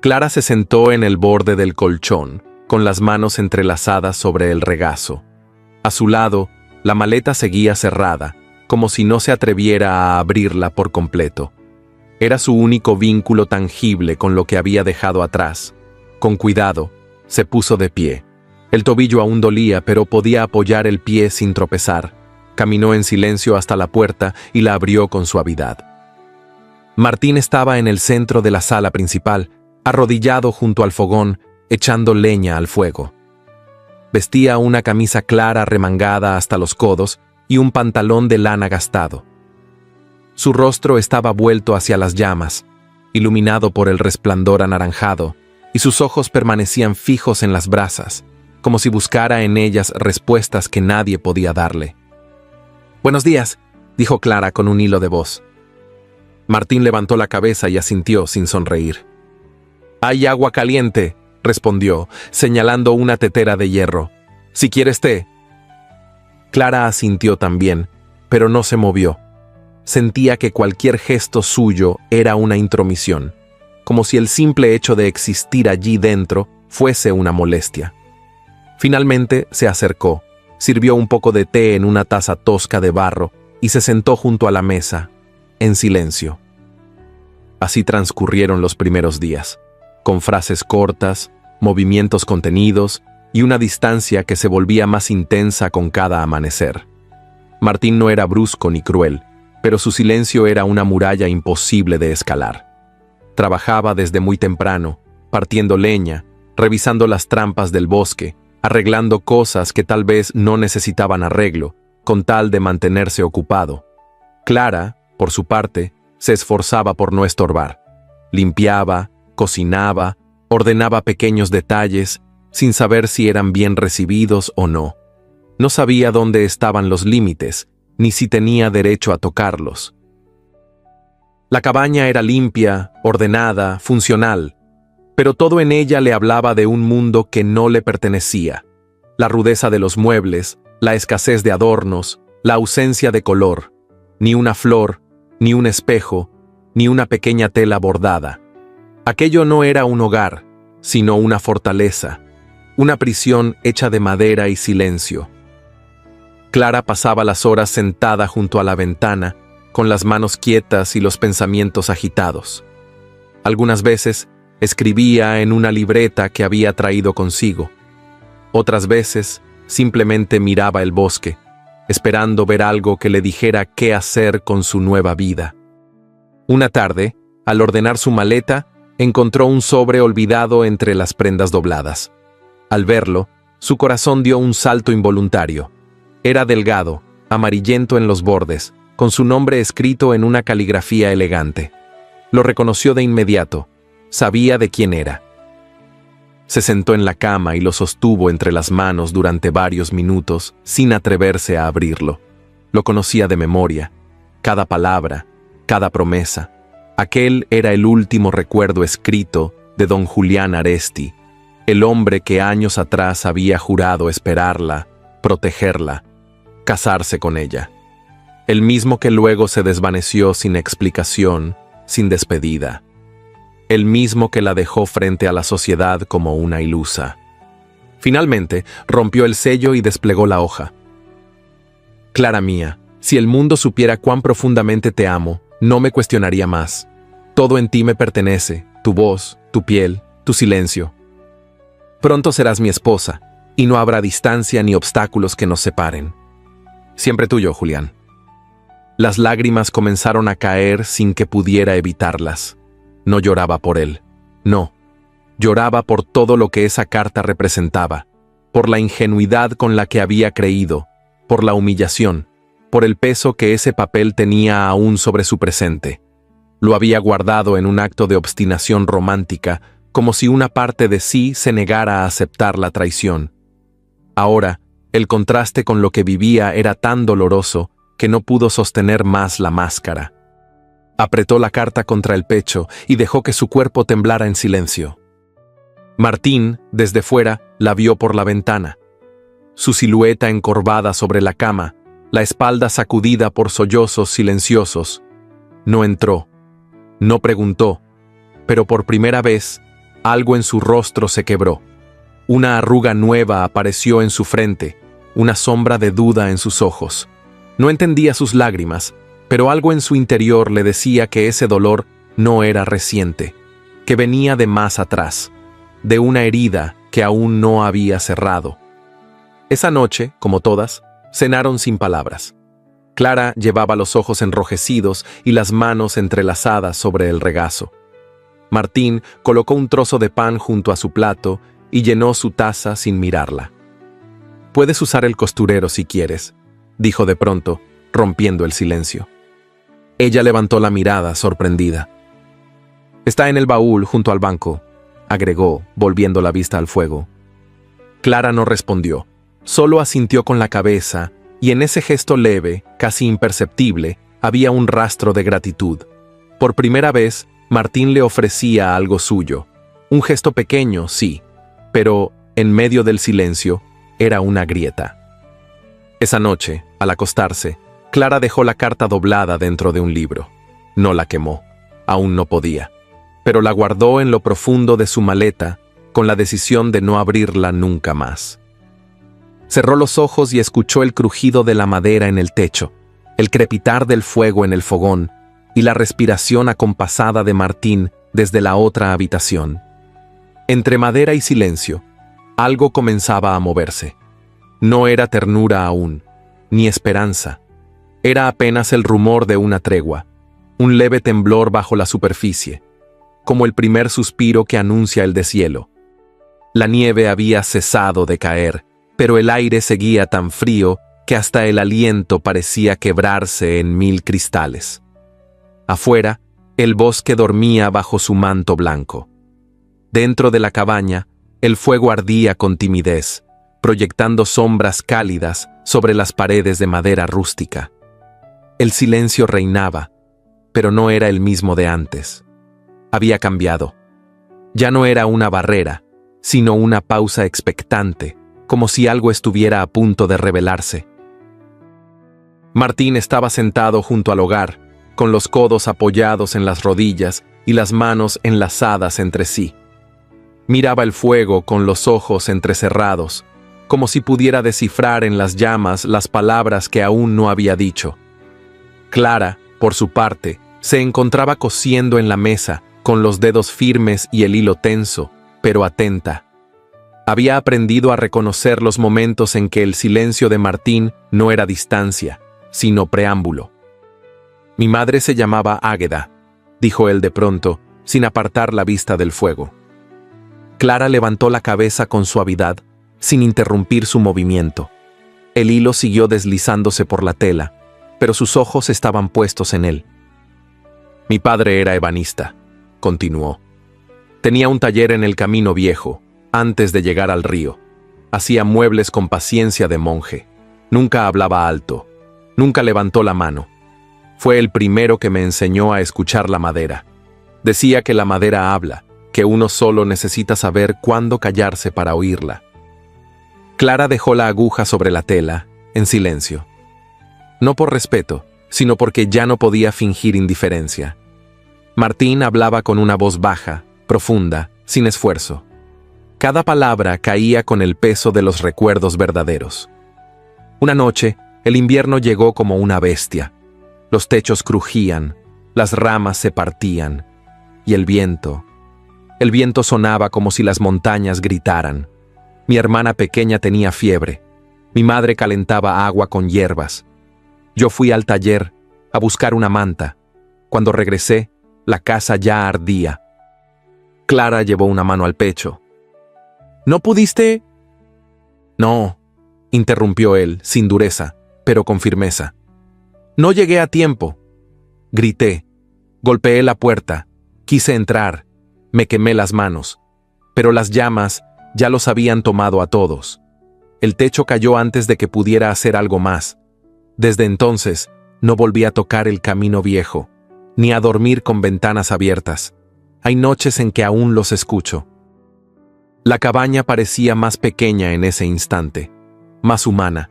Clara se sentó en el borde del colchón, con las manos entrelazadas sobre el regazo. A su lado, la maleta seguía cerrada, como si no se atreviera a abrirla por completo. Era su único vínculo tangible con lo que había dejado atrás. Con cuidado, se puso de pie. El tobillo aún dolía, pero podía apoyar el pie sin tropezar. Caminó en silencio hasta la puerta y la abrió con suavidad. Martín estaba en el centro de la sala principal, arrodillado junto al fogón, echando leña al fuego. Vestía una camisa clara remangada hasta los codos y un pantalón de lana gastado. Su rostro estaba vuelto hacia las llamas, iluminado por el resplandor anaranjado, y sus ojos permanecían fijos en las brasas, como si buscara en ellas respuestas que nadie podía darle. «Buenos días», dijo Clara con un hilo de voz. Martín levantó la cabeza y asintió sin sonreír. «Hay agua caliente», respondió, señalando una tetera de hierro. «Si quieres té». Clara asintió también, pero no se movió. Sentía que cualquier gesto suyo era una intromisión, como si el simple hecho de existir allí dentro fuese una molestia. Finalmente se acercó, sirvió un poco de té en una taza tosca de barro y se sentó junto a la mesa, en silencio. Así transcurrieron los primeros días, con frases cortas, movimientos contenidos y una distancia que se volvía más intensa con cada amanecer. Martín no era brusco ni cruel, pero su silencio era una muralla imposible de escalar. Trabajaba desde muy temprano, partiendo leña, revisando las trampas del bosque, arreglando cosas que tal vez no necesitaban arreglo, con tal de mantenerse ocupado. Clara, por su parte, se esforzaba por no estorbar. Limpiaba, cocinaba, ordenaba pequeños detalles, sin saber si eran bien recibidos o no. No sabía dónde estaban los límites, ni si tenía derecho a tocarlos. La cabaña era limpia, ordenada, funcional, pero todo en ella le hablaba de un mundo que no le pertenecía. La rudeza de los muebles, la escasez de adornos, la ausencia de color, ni una flor, ni un espejo, ni una pequeña tela bordada. Aquello no era un hogar, sino una fortaleza, una prisión hecha de madera y silencio. Clara pasaba las horas sentada junto a la ventana, con las manos quietas y los pensamientos agitados. Algunas veces escribía en una libreta que había traído consigo. Otras veces simplemente miraba el bosque, esperando ver algo que le dijera qué hacer con su nueva vida. Una tarde, al ordenar su maleta, encontró un sobre olvidado entre las prendas dobladas. Al verlo, su corazón dio un salto involuntario. Era delgado, amarillento en los bordes, con su nombre escrito en una caligrafía elegante. Lo reconoció de inmediato. Sabía de quién era. Se sentó en la cama y lo sostuvo entre las manos durante varios minutos, sin atreverse a abrirlo. Lo conocía de memoria. Cada palabra, cada promesa. Aquel era el último recuerdo escrito de don Julián Aresti, el hombre que años atrás había jurado esperarla, protegerla, casarse con ella. El mismo que luego se desvaneció sin explicación, sin despedida. El mismo que la dejó frente a la sociedad como una ilusa. Finalmente, rompió el sello y desplegó la hoja. Clara mía, si el mundo supiera cuán profundamente te amo, no me cuestionaría más. Todo en ti me pertenece, tu voz, tu piel, tu silencio. Pronto serás mi esposa, y no habrá distancia ni obstáculos que nos separen. Siempre tuyo, Julián. Las lágrimas comenzaron a caer sin que pudiera evitarlas. No lloraba por él. No. Lloraba por todo lo que esa carta representaba, por la ingenuidad con la que había creído, por la humillación, por el peso que ese papel tenía aún sobre su presente. Lo había guardado en un acto de obstinación romántica, como si una parte de sí se negara a aceptar la traición. Ahora, el contraste con lo que vivía era tan doloroso que no pudo sostener más la máscara. Apretó la carta contra el pecho y dejó que su cuerpo temblara en silencio. Martín, desde fuera, la vio por la ventana. Su silueta encorvada sobre la cama, la espalda sacudida por sollozos silenciosos. No entró, no preguntó, pero por primera vez, algo en su rostro se quebró. Una arruga nueva apareció en su frente, una sombra de duda en sus ojos. No entendía sus lágrimas, pero algo en su interior le decía que ese dolor no era reciente, que venía de más atrás, de una herida que aún no había cerrado. Esa noche, como todas, cenaron sin palabras. Clara llevaba los ojos enrojecidos y las manos entrelazadas sobre el regazo. Martín colocó un trozo de pan junto a su plato y llenó su taza sin mirarla. «Puedes usar el costurero si quieres», dijo de pronto, rompiendo el silencio. Ella levantó la mirada, sorprendida. «Está en el baúl junto al banco», agregó, volviendo la vista al fuego. Clara no respondió, solo asintió con la cabeza, y en ese gesto leve, casi imperceptible, había un rastro de gratitud. Por primera vez, Martín le ofrecía algo suyo. Un gesto pequeño, sí, pero, en medio del silencio, era una grieta. Esa noche, al acostarse, Clara dejó la carta doblada dentro de un libro. No la quemó, aún no podía, pero la guardó en lo profundo de su maleta, con la decisión de no abrirla nunca más. Cerró los ojos y escuchó el crujido de la madera en el techo, el crepitar del fuego en el fogón y la respiración acompasada de Martín desde la otra habitación. Entre madera y silencio, algo comenzaba a moverse. No era ternura aún, ni esperanza. Era apenas el rumor de una tregua, un leve temblor bajo la superficie, como el primer suspiro que anuncia el deshielo. La nieve había cesado de caer, pero el aire seguía tan frío que hasta el aliento parecía quebrarse en 1000 cristales. Afuera, el bosque dormía bajo su manto blanco. Dentro de la cabaña, el fuego ardía con timidez, proyectando sombras cálidas sobre las paredes de madera rústica. El silencio reinaba, pero no era el mismo de antes. Había cambiado. Ya no era una barrera, sino una pausa expectante, como si algo estuviera a punto de revelarse. Martín estaba sentado junto al hogar, con los codos apoyados en las rodillas y las manos enlazadas entre sí. Miraba el fuego con los ojos entrecerrados, como si pudiera descifrar en las llamas las palabras que aún no había dicho. Clara, por su parte, se encontraba cosiendo en la mesa, con los dedos firmes y el hilo tenso, pero atenta. Había aprendido a reconocer los momentos en que el silencio de Martín no era distancia, sino preámbulo. «Mi madre se llamaba Águeda», dijo él de pronto, sin apartar la vista del fuego. Clara levantó la cabeza con suavidad, sin interrumpir su movimiento. El hilo siguió deslizándose por la tela, pero sus ojos estaban puestos en él. «Mi padre era ebanista», continuó. «Tenía un taller en el Camino Viejo, antes de llegar al río. Hacía muebles con paciencia de monje. Nunca hablaba alto. Nunca levantó la mano. Fue el primero que me enseñó a escuchar la madera. Decía que la madera habla, que uno solo necesita saber cuándo callarse para oírla». Clara dejó la aguja sobre la tela, en silencio. No por respeto, sino porque ya no podía fingir indiferencia. Martín hablaba con una voz baja, profunda, sin esfuerzo. Cada palabra caía con el peso de los recuerdos verdaderos. Una noche, el invierno llegó como una bestia. Los techos crujían, las ramas se partían, y el viento sonaba como si las montañas gritaran. Mi hermana pequeña tenía fiebre. Mi madre calentaba agua con hierbas. Yo fui al taller a buscar una manta. Cuando regresé, la casa ya ardía. Clara llevó una mano al pecho. «¿No pudiste?» «No», interrumpió él, sin dureza, pero con firmeza. «No llegué a tiempo». Grité. Golpeé la puerta. Quise entrar. Me quemé las manos. Pero las llamas ya los habían tomado a todos. El techo cayó antes de que pudiera hacer algo más. Desde entonces, no volví a tocar el Camino Viejo, ni a dormir con ventanas abiertas. Hay noches en que aún los escucho. La cabaña parecía más pequeña en ese instante, más humana.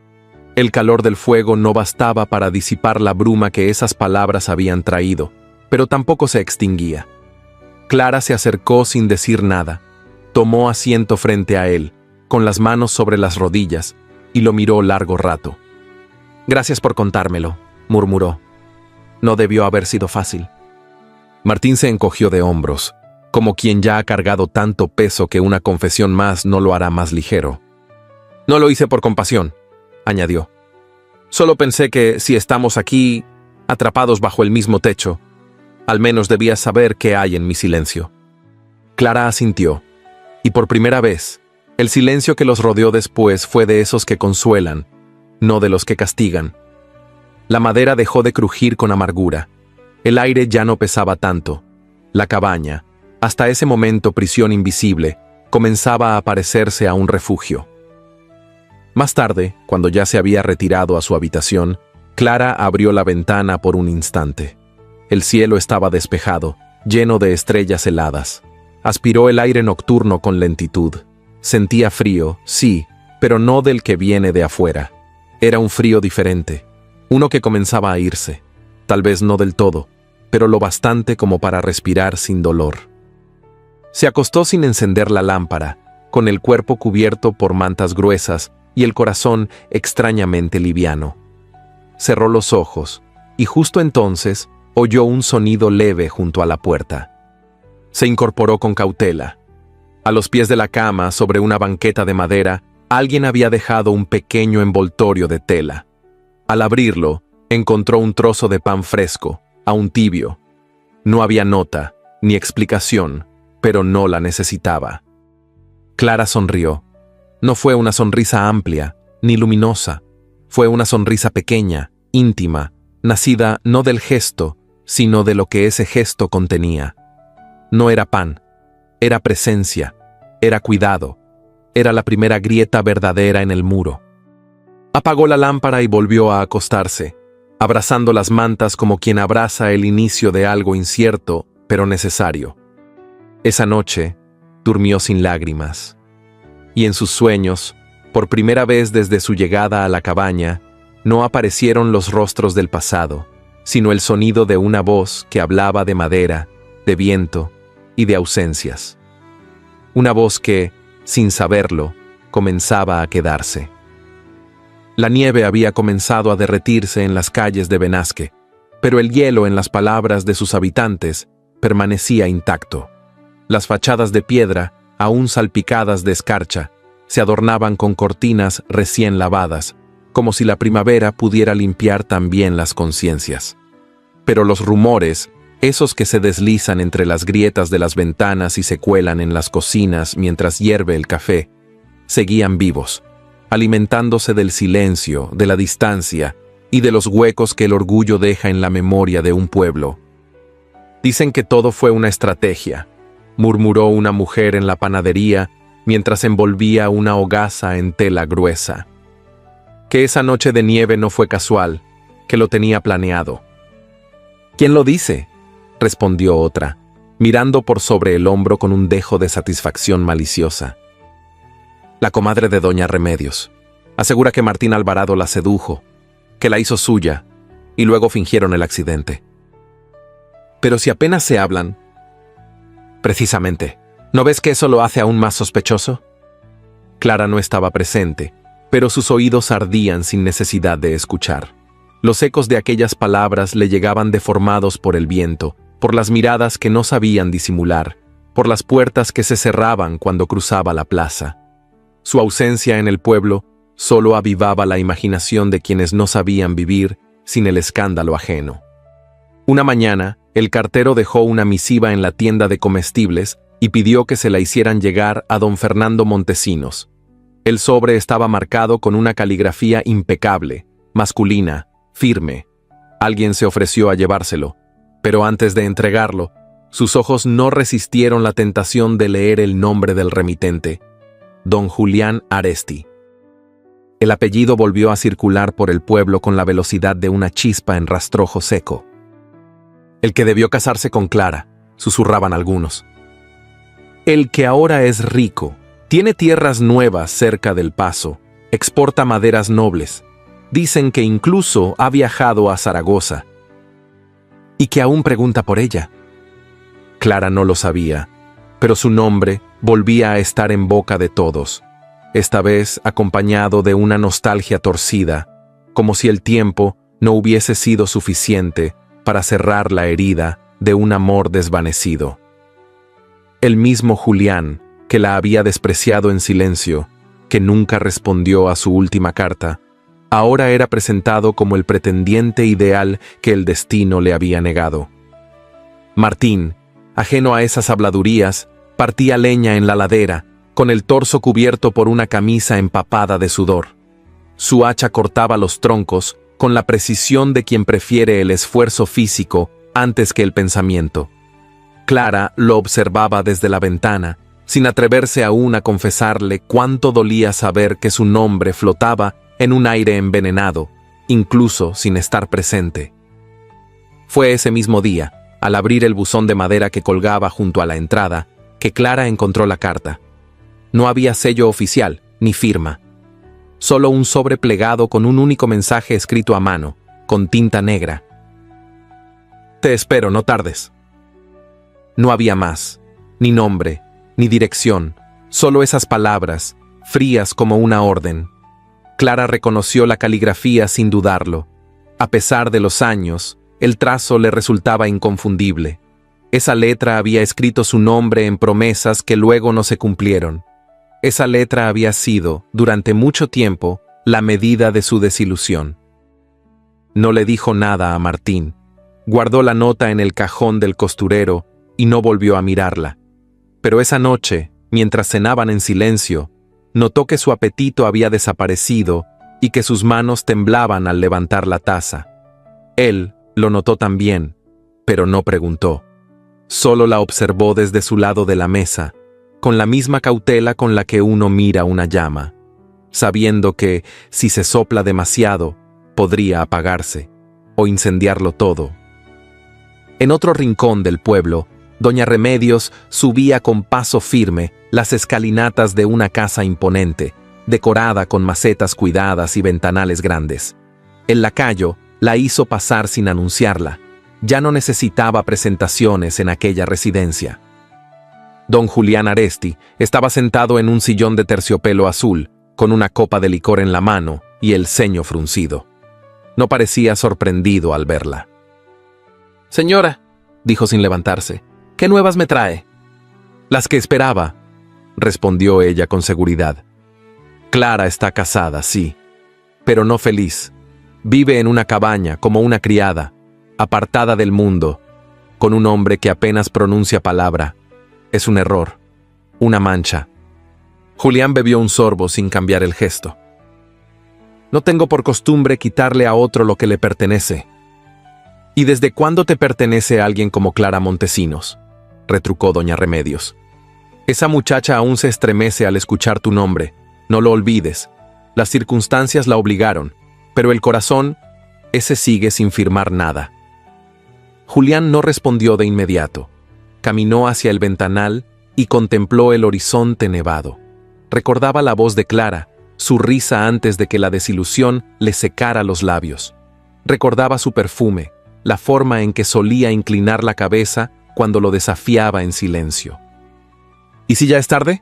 El calor del fuego no bastaba para disipar la bruma que esas palabras habían traído, pero tampoco se extinguía. Clara se acercó sin decir nada. Tomó asiento frente a él, con las manos sobre las rodillas, y lo miró largo rato. «Gracias por contármelo», murmuró. «No debió haber sido fácil». Martín se encogió de hombros, como quien ya ha cargado tanto peso que una confesión más no lo hará más ligero. «No lo hice por compasión», añadió. «Solo pensé que si estamos aquí, atrapados bajo el mismo techo, al menos debías saber qué hay en mi silencio». Clara asintió, y por primera vez, El silencio que los rodeó después fue de esos que consuelan, no de los que castigan. La madera dejó de crujir con amargura. El aire ya no pesaba tanto. La cabaña, hasta ese momento prisión invisible, comenzaba a parecerse a un refugio. Más tarde, cuando ya se había retirado a su habitación, Clara abrió la ventana por un instante. El cielo estaba despejado, lleno de estrellas heladas. Aspiró el aire nocturno con lentitud. Sentía frío, sí, pero no del que viene de afuera. Era un frío diferente, uno que comenzaba a irse. Tal vez no del todo, pero lo bastante como para respirar sin dolor. Se acostó sin encender la lámpara, con el cuerpo cubierto por mantas gruesas y el corazón extrañamente liviano. Cerró los ojos, y justo entonces oyó un sonido leve junto a la puerta. Se incorporó con cautela. A los pies de la cama, sobre una banqueta de madera, alguien había dejado un pequeño envoltorio de tela. Al abrirlo, encontró un trozo de pan fresco, aún tibio. No había nota, ni explicación, pero no la necesitaba. Clara sonrió. No fue una sonrisa amplia, ni luminosa. Fue una sonrisa pequeña, íntima, nacida no del gesto, sino de lo que ese gesto contenía. No era pan, era presencia, era cuidado, era la primera grieta verdadera en el muro. Apagó la lámpara y volvió a acostarse, abrazando las mantas como quien abraza el inicio de algo incierto, pero necesario. Esa noche, durmió sin lágrimas. Y en sus sueños, por primera vez desde su llegada a la cabaña, no aparecieron los rostros del pasado, sino el sonido de una voz que hablaba de madera, de viento y de ausencias. Una voz que, sin saberlo, comenzaba a quedarse. La nieve había comenzado a derretirse en las calles de Benasque, pero el hielo en las palabras de sus habitantes permanecía intacto. Las fachadas de piedra, aún salpicadas de escarcha, se adornaban con cortinas recién lavadas, como si la primavera pudiera limpiar también las conciencias. Pero los rumores, esos que se deslizan entre las grietas de las ventanas y se cuelan en las cocinas mientras hierve el café, seguían vivos, alimentándose del silencio, de la distancia y de los huecos que el orgullo deja en la memoria de un pueblo. Dicen que todo fue una estrategia, murmuró una mujer en la panadería mientras envolvía una hogaza en tela gruesa. Que esa noche de nieve no fue casual, que lo tenía planeado. ¿Quién lo dice?, respondió otra, mirando por sobre el hombro con un dejo de satisfacción maliciosa. La comadre de doña Remedios. Asegura que Martín Alvarado la sedujo, que la hizo suya, y luego fingieron el accidente. Pero si apenas se hablan... Precisamente, ¿no ves que eso lo hace aún más sospechoso? Clara no estaba presente, pero sus oídos ardían sin necesidad de escuchar. Los ecos de aquellas palabras le llegaban deformados por el viento, por las miradas que no sabían disimular, por las puertas que se cerraban cuando cruzaba la plaza. Su ausencia en el pueblo solo avivaba la imaginación de quienes no sabían vivir sin el escándalo ajeno. Una mañana, el cartero dejó una misiva en la tienda de comestibles y pidió que se la hicieran llegar a don Fernando Montesinos. El sobre estaba marcado con una caligrafía impecable, masculina, firme. Alguien se ofreció a llevárselo, pero antes de entregarlo, sus ojos no resistieron la tentación de leer el nombre del remitente, don Julián Aresti. El apellido volvió a circular por el pueblo con la velocidad de una chispa en rastrojo seco. El que debió casarse con Clara, susurraban algunos. El que ahora es rico, tiene tierras nuevas cerca del Paso, exporta maderas nobles. Dicen que incluso ha viajado a Zaragoza. Y que aún pregunta por ella. Clara no lo sabía, pero su nombre volvía a estar en boca de todos, esta vez acompañado de una nostalgia torcida, como si el tiempo no hubiese sido suficiente para cerrar la herida de un amor desvanecido. El mismo Julián, que la había despreciado en silencio, que nunca respondió a su última carta, ahora era presentado como el pretendiente ideal que el destino le había negado. Martín, ajeno a esas habladurías, partía leña en la ladera, con el torso cubierto por una camisa empapada de sudor. Su hacha cortaba los troncos con la precisión de quien prefiere el esfuerzo físico antes que el pensamiento. Clara lo observaba desde la ventana, sin atreverse aún a confesarle cuánto dolía saber que su nombre flotaba en un aire envenenado, incluso sin estar presente. Fue ese mismo día, al abrir el buzón de madera que colgaba junto a la entrada, que Clara encontró la carta. No había sello oficial, ni firma. Solo un sobre plegado con un único mensaje escrito a mano, con tinta negra. «Te espero, no tardes». No había más, ni nombre, ni dirección, solo esas palabras, frías como una orden. Clara reconoció la caligrafía sin dudarlo. A pesar de los años, el trazo le resultaba inconfundible. Esa letra había escrito su nombre en promesas que luego no se cumplieron. Esa letra había sido, durante mucho tiempo, la medida de su desilusión. No le dijo nada a Martín. Guardó la nota en el cajón del costurero y no volvió a mirarla. Pero esa noche, mientras cenaban en silencio, notó que su apetito había desaparecido y que sus manos temblaban al levantar la taza. Él lo notó también, pero no preguntó. Solo la observó desde su lado de la mesa, con la misma cautela con la que uno mira una llama, sabiendo que, si se sopla demasiado, podría apagarse o incendiarlo todo. En otro rincón del pueblo, doña Remedios subía con paso firme las escalinatas de una casa imponente, decorada con macetas cuidadas y ventanales grandes. El lacayo la hizo pasar sin anunciarla. Ya no necesitaba presentaciones en aquella residencia. Don Julián Aresti estaba sentado en un sillón de terciopelo azul, con una copa de licor en la mano y el ceño fruncido. No parecía sorprendido al verla. «Señora», dijo sin levantarse, «¿qué nuevas me trae?» «Las que esperaba», respondió ella con seguridad. «Clara está casada, sí, pero no feliz. Vive en una cabaña como una criada, apartada del mundo, con un hombre que apenas pronuncia palabra. Es un error, una mancha». Julián bebió un sorbo sin cambiar el gesto. «No tengo por costumbre quitarle a otro lo que le pertenece». «¿Y desde cuándo te pertenece a alguien como Clara Montesinos?», retrucó doña Remedios. «Esa muchacha aún se estremece al escuchar tu nombre. No lo olvides. Las circunstancias la obligaron, pero el corazón, ese sigue sin firmar nada». Julián no respondió de inmediato. Caminó hacia el ventanal y contempló el horizonte nevado. Recordaba la voz de Clara, su risa antes de que la desilusión le secara los labios. Recordaba su perfume, la forma en que solía inclinar la cabeza cuando lo desafiaba en silencio. «¿Y si ya es tarde?»,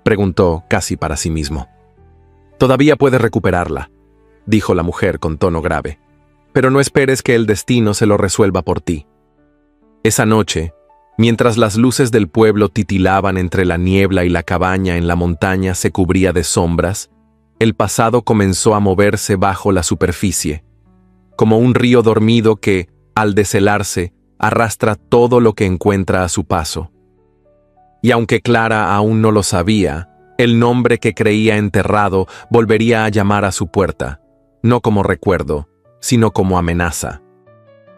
preguntó casi para sí mismo. «Todavía puedes recuperarla», dijo la mujer con tono grave. «Pero no esperes que el destino se lo resuelva por ti». Esa noche, mientras las luces del pueblo titilaban entre la niebla y la cabaña en la montaña se cubría de sombras, el pasado comenzó a moverse bajo la superficie, como un río dormido que, al deshelarse, arrastra todo lo que encuentra a su paso. Y aunque Clara aún no lo sabía, el nombre que creía enterrado volvería a llamar a su puerta, no como recuerdo, sino como amenaza.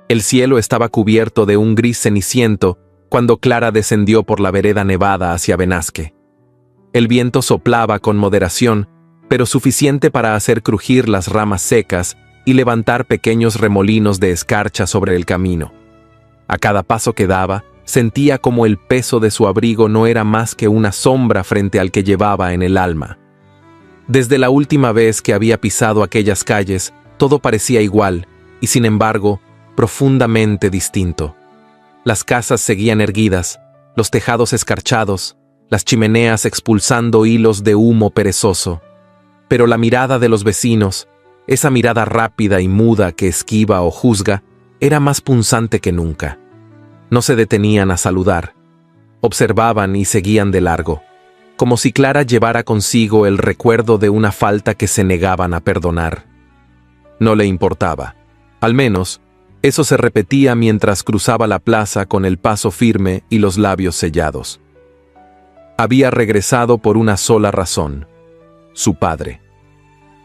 El cielo estaba cubierto de un gris ceniciento cuando Clara descendió por la vereda nevada hacia Benasque. El viento soplaba con moderación, pero suficiente para hacer crujir las ramas secas y levantar pequeños remolinos de escarcha sobre el camino. A cada paso que daba, sentía como el peso de su abrigo no era más que una sombra frente al que llevaba en el alma. Desde la última vez que había pisado aquellas calles, todo parecía igual, y sin embargo, profundamente distinto. Las casas seguían erguidas, los tejados escarchados, las chimeneas expulsando hilos de humo perezoso. Pero la mirada de los vecinos, esa mirada rápida y muda que esquiva o juzga, era más punzante que nunca. No se detenían a saludar. Observaban y seguían de largo, como si Clara llevara consigo el recuerdo de una falta que se negaban a perdonar. No le importaba. Al menos, eso se repetía mientras cruzaba la plaza con el paso firme y los labios sellados. Había regresado por una sola razón: su padre.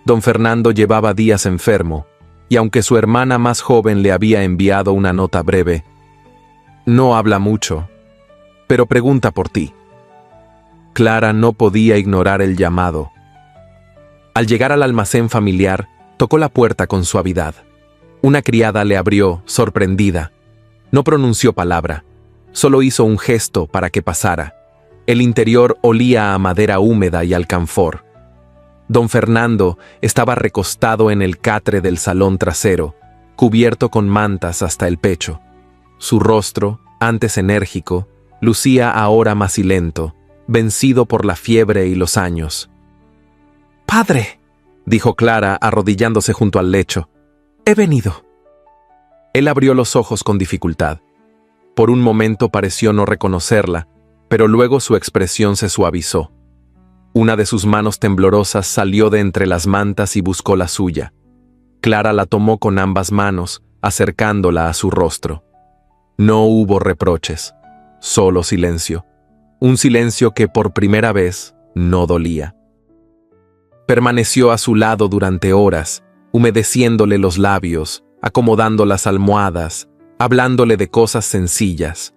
Don Fernando llevaba días enfermo, y aunque su hermana más joven le había enviado una nota breve, no habla mucho, pero pregunta por ti. Clara no podía ignorar el llamado. Al llegar al almacén familiar, tocó la puerta con suavidad. Una criada le abrió, sorprendida. No pronunció palabra, solo hizo un gesto para que pasara. El interior olía a madera húmeda y alcanfor. Don Fernando estaba recostado en el catre del salón trasero, cubierto con mantas hasta el pecho. Su rostro, antes enérgico, lucía ahora macilento, vencido por la fiebre y los años. «Padre», dijo Clara, arrodillándose junto al lecho, «he venido». Él abrió los ojos con dificultad. Por un momento pareció no reconocerla, pero luego su expresión se suavizó. Una de sus manos temblorosas salió de entre las mantas y buscó la suya. Clara la tomó con ambas manos, acercándola a su rostro. No hubo reproches, solo silencio. Un silencio que por primera vez no dolía. Permaneció a su lado durante horas, humedeciéndole los labios, acomodando las almohadas, hablándole de cosas sencillas.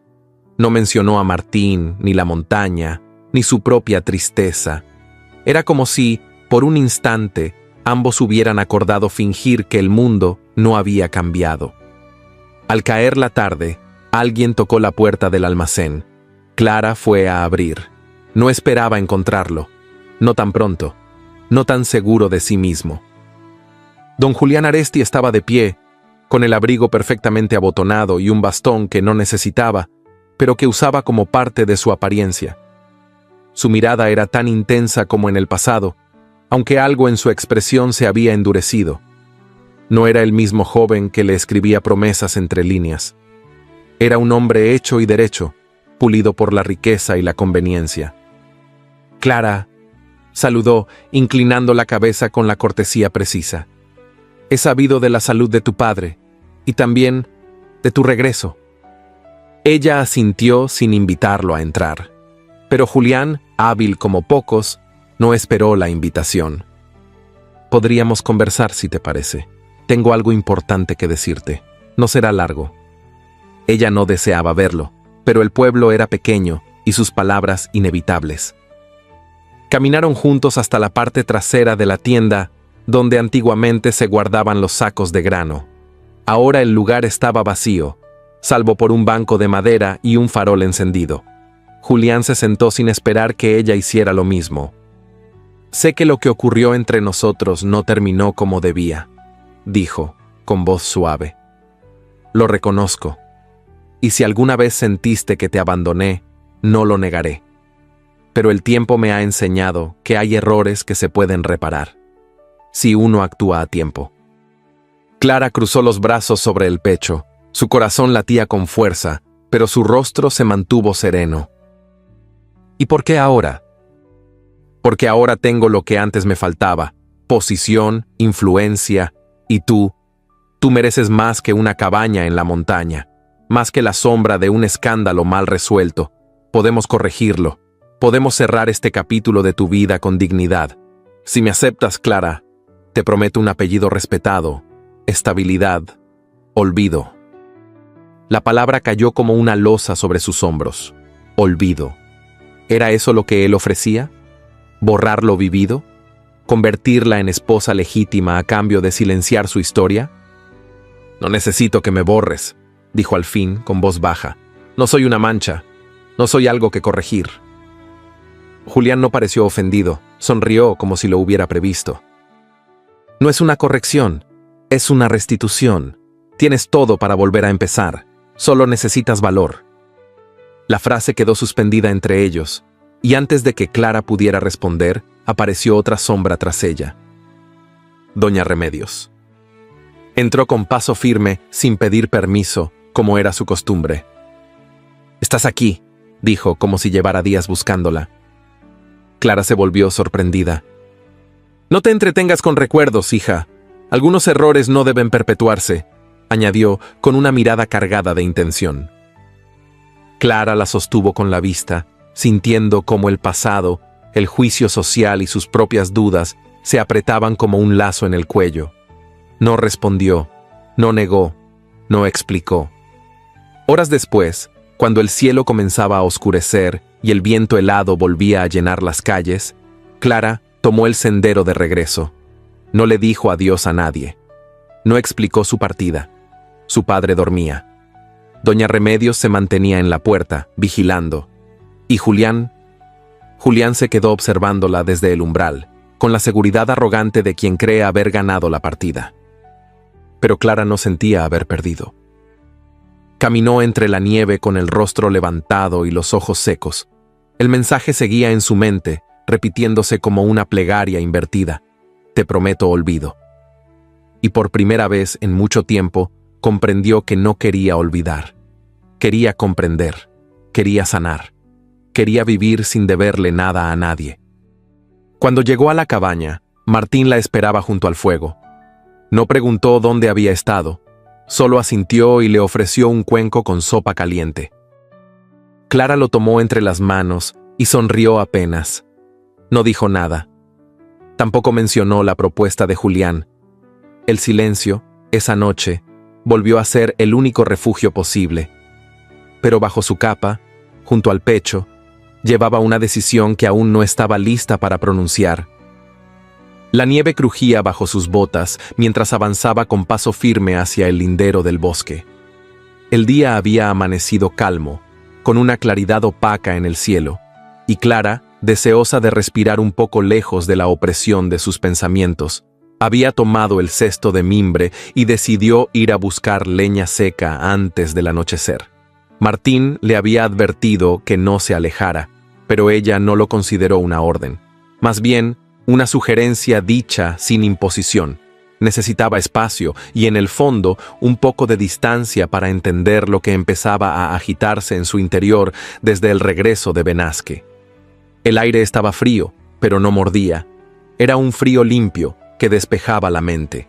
No mencionó a Martín, ni la montaña, ni su propia tristeza. Era como si, por un instante, ambos hubieran acordado fingir que el mundo no había cambiado. Al caer la tarde, alguien tocó la puerta del almacén. Clara fue a abrir. No esperaba encontrarlo. No tan pronto. No tan seguro de sí mismo. Don Julián Aresti estaba de pie, con el abrigo perfectamente abotonado y un bastón que no necesitaba, pero que usaba como parte de su apariencia. Su mirada era tan intensa como en el pasado, aunque algo en su expresión se había endurecido. No era el mismo joven que le escribía promesas entre líneas. Era un hombre hecho y derecho, pulido por la riqueza y la conveniencia. «Clara», saludó, inclinando la cabeza con la cortesía precisa. «He sabido de la salud de tu padre, y también de tu regreso». Ella asintió sin invitarlo a entrar. Pero Julián, hábil como pocos, no esperó la invitación. «Podríamos conversar si te parece. Tengo algo importante que decirte. No será largo». Ella no deseaba verlo, pero el pueblo era pequeño y sus palabras inevitables. Caminaron juntos hasta la parte trasera de la tienda, donde antiguamente se guardaban los sacos de grano. Ahora el lugar estaba vacío, salvo por un banco de madera y un farol encendido. Julián se sentó sin esperar que ella hiciera lo mismo. «Sé que lo que ocurrió entre nosotros no terminó como debía», dijo, con voz suave. «Lo reconozco. Y si alguna vez sentiste que te abandoné, no lo negaré. Pero el tiempo me ha enseñado que hay errores que se pueden reparar, si uno actúa a tiempo». Clara cruzó los brazos sobre el pecho. Su corazón latía con fuerza, pero su rostro se mantuvo sereno. «¿Y por qué ahora?» «Porque ahora tengo lo que antes me faltaba: posición, influencia, y tú mereces más que una cabaña en la montaña, más que la sombra de un escándalo mal resuelto. Podemos corregirlo. Podemos cerrar este capítulo de tu vida con dignidad. Si me aceptas, Clara, te prometo un apellido respetado, estabilidad, olvido». La palabra cayó como una losa sobre sus hombros. Olvido. ¿Era eso lo que él ofrecía? ¿Borrar lo vivido? ¿Convertirla en esposa legítima a cambio de silenciar su historia? «No necesito que me borres», dijo al fin, con voz baja. «No soy una mancha. No soy algo que corregir». Julián no pareció ofendido. Sonrió como si lo hubiera previsto. «No es una corrección. Es una restitución. Tienes todo para volver a empezar. Solo necesitas valor». La frase quedó suspendida entre ellos, y antes de que Clara pudiera responder, apareció otra sombra tras ella. Doña Remedios. Entró con paso firme, sin pedir permiso, como era su costumbre. «Estás aquí», dijo, como si llevara días buscándola. Clara se volvió sorprendida. «No te entretengas con recuerdos, hija. Algunos errores no deben perpetuarse», añadió, con una mirada cargada de intención. Clara la sostuvo con la vista, sintiendo cómo el pasado, el juicio social y sus propias dudas se apretaban como un lazo en el cuello. No respondió, no negó, no explicó. Horas después, cuando el cielo comenzaba a oscurecer y el viento helado volvía a llenar las calles, Clara tomó el sendero de regreso. No le dijo adiós a nadie. No explicó su partida. Su padre dormía. Doña Remedios se mantenía en la puerta, vigilando. ¿Y Julián? Julián se quedó observándola desde el umbral, con la seguridad arrogante de quien cree haber ganado la partida. Pero Clara no sentía haber perdido. Caminó entre la nieve con el rostro levantado y los ojos secos. El mensaje seguía en su mente, repitiéndose como una plegaria invertida. Te prometo olvido. Y por primera vez en mucho tiempo, comprendió que no quería olvidar. Quería comprender, quería sanar, quería vivir sin deberle nada a nadie. Cuando llegó a la cabaña, Martín la esperaba junto al fuego. No preguntó dónde había estado, solo asintió y le ofreció un cuenco con sopa caliente. Clara lo tomó entre las manos y sonrió apenas. No dijo nada. Tampoco mencionó la propuesta de Julián. El silencio, esa noche, volvió a ser el único refugio posible. Pero bajo su capa, junto al pecho, llevaba una decisión que aún no estaba lista para pronunciar. La nieve crujía bajo sus botas mientras avanzaba con paso firme hacia el lindero del bosque. El día había amanecido calmo, con una claridad opaca en el cielo, y Clara, deseosa de respirar un poco lejos de la opresión de sus pensamientos, había tomado el cesto de mimbre y decidió ir a buscar leña seca antes del anochecer. Martín le había advertido que no se alejara, pero ella no lo consideró una orden. Más bien, una sugerencia dicha sin imposición. Necesitaba espacio y, en el fondo, un poco de distancia para entender lo que empezaba a agitarse en su interior desde el regreso de Benasque. El aire estaba frío, pero no mordía. Era un frío limpio que despejaba la mente.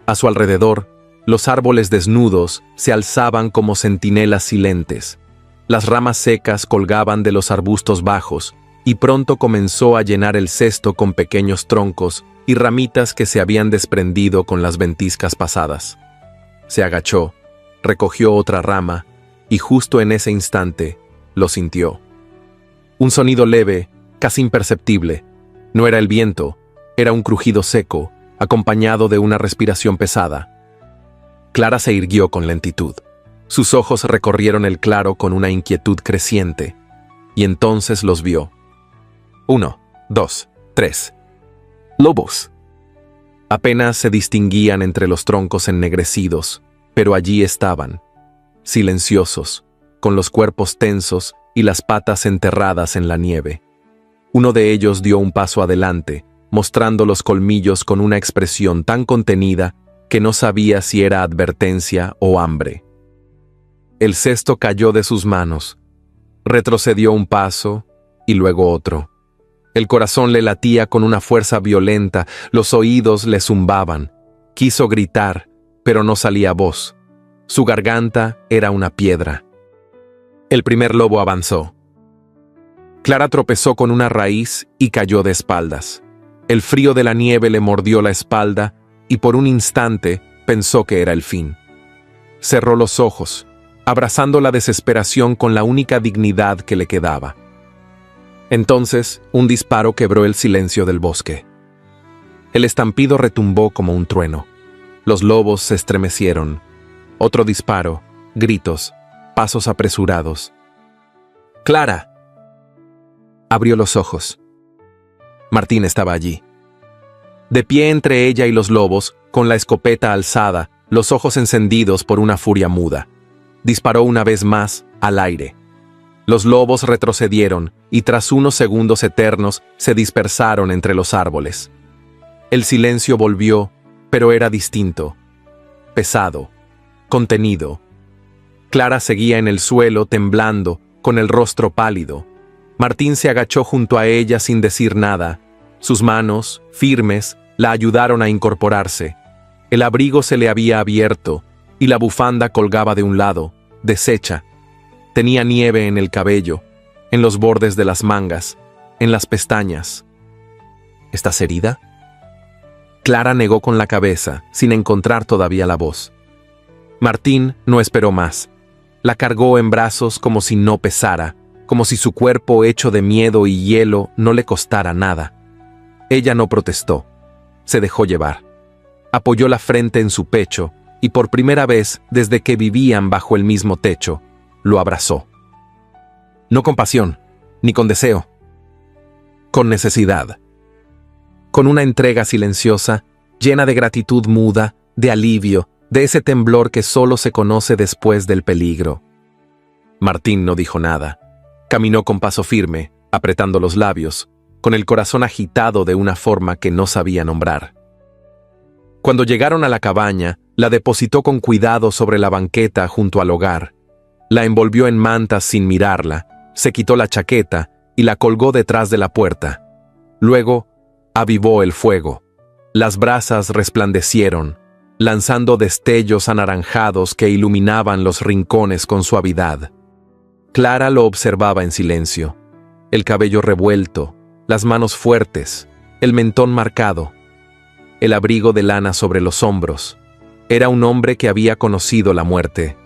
A su alrededor, los árboles desnudos se alzaban como centinelas silentes. Las ramas secas colgaban de los arbustos bajos, y pronto comenzó a llenar el cesto con pequeños troncos y ramitas que se habían desprendido con las ventiscas pasadas. Se agachó, recogió otra rama, y justo en ese instante lo sintió. Un sonido leve, casi imperceptible. No era el viento, era un crujido seco, acompañado de una respiración pesada. Clara se irguió con lentitud. Sus ojos recorrieron el claro con una inquietud creciente, y entonces los vio. 1, 2, 3. Lobos. Apenas se distinguían entre los troncos ennegrecidos, pero allí estaban, silenciosos, con los cuerpos tensos y las patas enterradas en la nieve. Uno de ellos dio un paso adelante, mostrando los colmillos con una expresión tan contenida que no sabía si era advertencia o hambre. El cesto cayó de sus manos. Retrocedió un paso y luego otro. El corazón le latía con una fuerza violenta, los oídos le zumbaban. Quiso gritar, pero no salía voz. Su garganta era una piedra. El primer lobo avanzó. Clara tropezó con una raíz y cayó de espaldas. El frío de la nieve le mordió la espalda y por un instante pensó que era el fin. Cerró los ojos, abrazando la desesperación con la única dignidad que le quedaba. Entonces, un disparo quebró el silencio del bosque. El estampido retumbó como un trueno. Los lobos se estremecieron. Otro disparo, gritos, pasos apresurados. ¡Clara! Abrió los ojos. Martín estaba allí. De pie entre ella y los lobos, con la escopeta alzada, los ojos encendidos por una furia muda. Disparó una vez más, al aire. Los lobos retrocedieron y tras unos segundos eternos se dispersaron entre los árboles. El silencio volvió, pero era distinto, pesado, contenido. Clara seguía en el suelo temblando, con el rostro pálido. Martín se agachó junto a ella sin decir nada. Sus manos, firmes, la ayudaron a incorporarse. El abrigo se le había abierto y la bufanda colgaba de un lado, deshecha. Tenía nieve en el cabello. en los bordes de las mangas, en las pestañas. ¿Estás herida? Clara negó con la cabeza, sin encontrar todavía la voz. Martín no esperó más. La cargó en brazos como si no pesara, como si su cuerpo hecho de miedo y hielo no le costara nada. Ella no protestó. Se dejó llevar. Apoyó la frente en su pecho y por primera vez desde que vivían bajo el mismo techo, lo abrazó. No con pasión, ni con deseo. Con necesidad. Con una entrega silenciosa, llena de gratitud muda, de alivio, de ese temblor que solo se conoce después del peligro. Martín no dijo nada. Caminó con paso firme, apretando los labios, con el corazón agitado de una forma que no sabía nombrar. Cuando llegaron a la cabaña, la depositó con cuidado sobre la banqueta junto al hogar. La envolvió en mantas sin mirarla, se quitó la chaqueta y la colgó detrás de la puerta. Luego, avivó el fuego. Las brasas resplandecieron, lanzando destellos anaranjados que iluminaban los rincones con suavidad. Clara lo observaba en silencio. El cabello revuelto, las manos fuertes, el mentón marcado, el abrigo de lana sobre los hombros. Era un hombre que había conocido la muerte.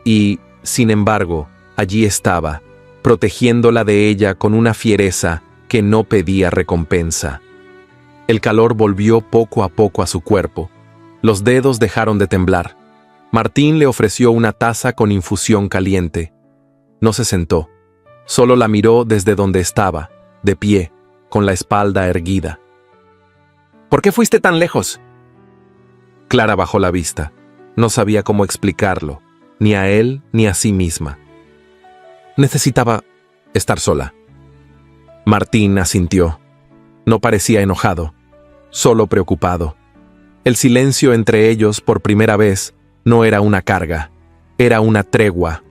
Y, sin embargo, allí estaba, protegiéndola de ella con una fiereza que no pedía recompensa. El calor volvió poco a poco a su cuerpo. Los dedos dejaron de temblar. Martín le ofreció una taza con infusión caliente. No se sentó. Solo la miró desde donde estaba, de pie, con la espalda erguida. ¿Por qué fuiste tan lejos? Clara bajó la vista. No sabía cómo explicarlo, ni a él ni a sí misma. Necesitaba estar sola. Martín asintió. No parecía enojado, solo preocupado. El silencio entre ellos, por primera vez, no era una carga, era una tregua.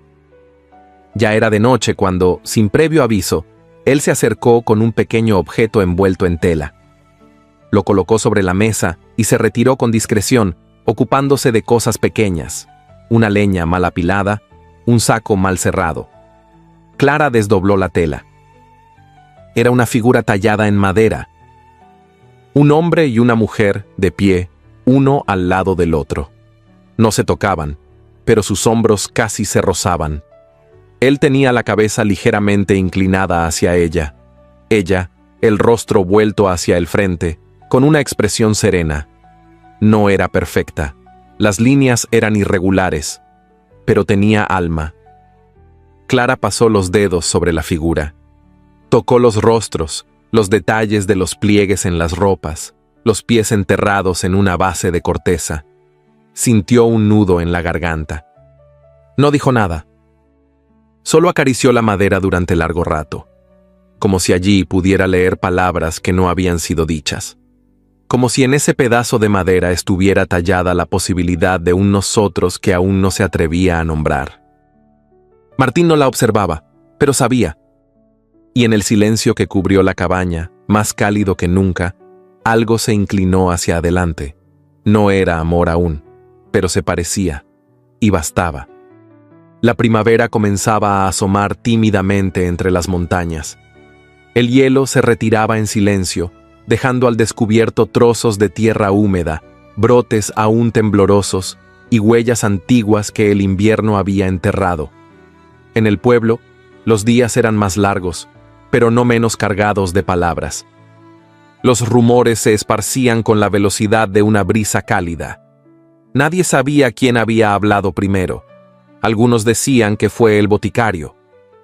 Ya era de noche cuando, sin previo aviso, él se acercó con un pequeño objeto envuelto en tela. Lo colocó sobre la mesa y se retiró con discreción, ocupándose de cosas pequeñas, una leña mal apilada, un saco mal cerrado. Clara desdobló la tela. Era una figura tallada en madera. Un hombre y una mujer, de pie, uno al lado del otro. No se tocaban, pero sus hombros casi se rozaban. Él tenía la cabeza ligeramente inclinada hacia ella. Ella, el rostro vuelto hacia el frente, con una expresión serena. No era perfecta. Las líneas eran irregulares, pero tenía alma. Clara pasó los dedos sobre la figura. Tocó los rostros, los detalles de los pliegues en las ropas, los pies enterrados en una base de corteza. Sintió un nudo en la garganta. No dijo nada. Solo acarició la madera durante largo rato, como si allí pudiera leer palabras que no habían sido dichas. Como si en ese pedazo de madera estuviera tallada la posibilidad de un nosotros que aún no se atrevía a nombrar. Martín no la observaba, pero sabía. Y en el silencio que cubrió la cabaña, más cálido que nunca, algo se inclinó hacia adelante. No era amor aún, pero se parecía, y bastaba. La primavera comenzaba a asomar tímidamente entre las montañas. El hielo se retiraba en silencio, dejando al descubierto trozos de tierra húmeda, brotes aún temblorosos y huellas antiguas que el invierno había enterrado. En el pueblo, los días eran más largos, pero no menos cargados de palabras. Los rumores se esparcían con la velocidad de una brisa cálida. Nadie sabía quién había hablado primero. Algunos decían que fue el boticario.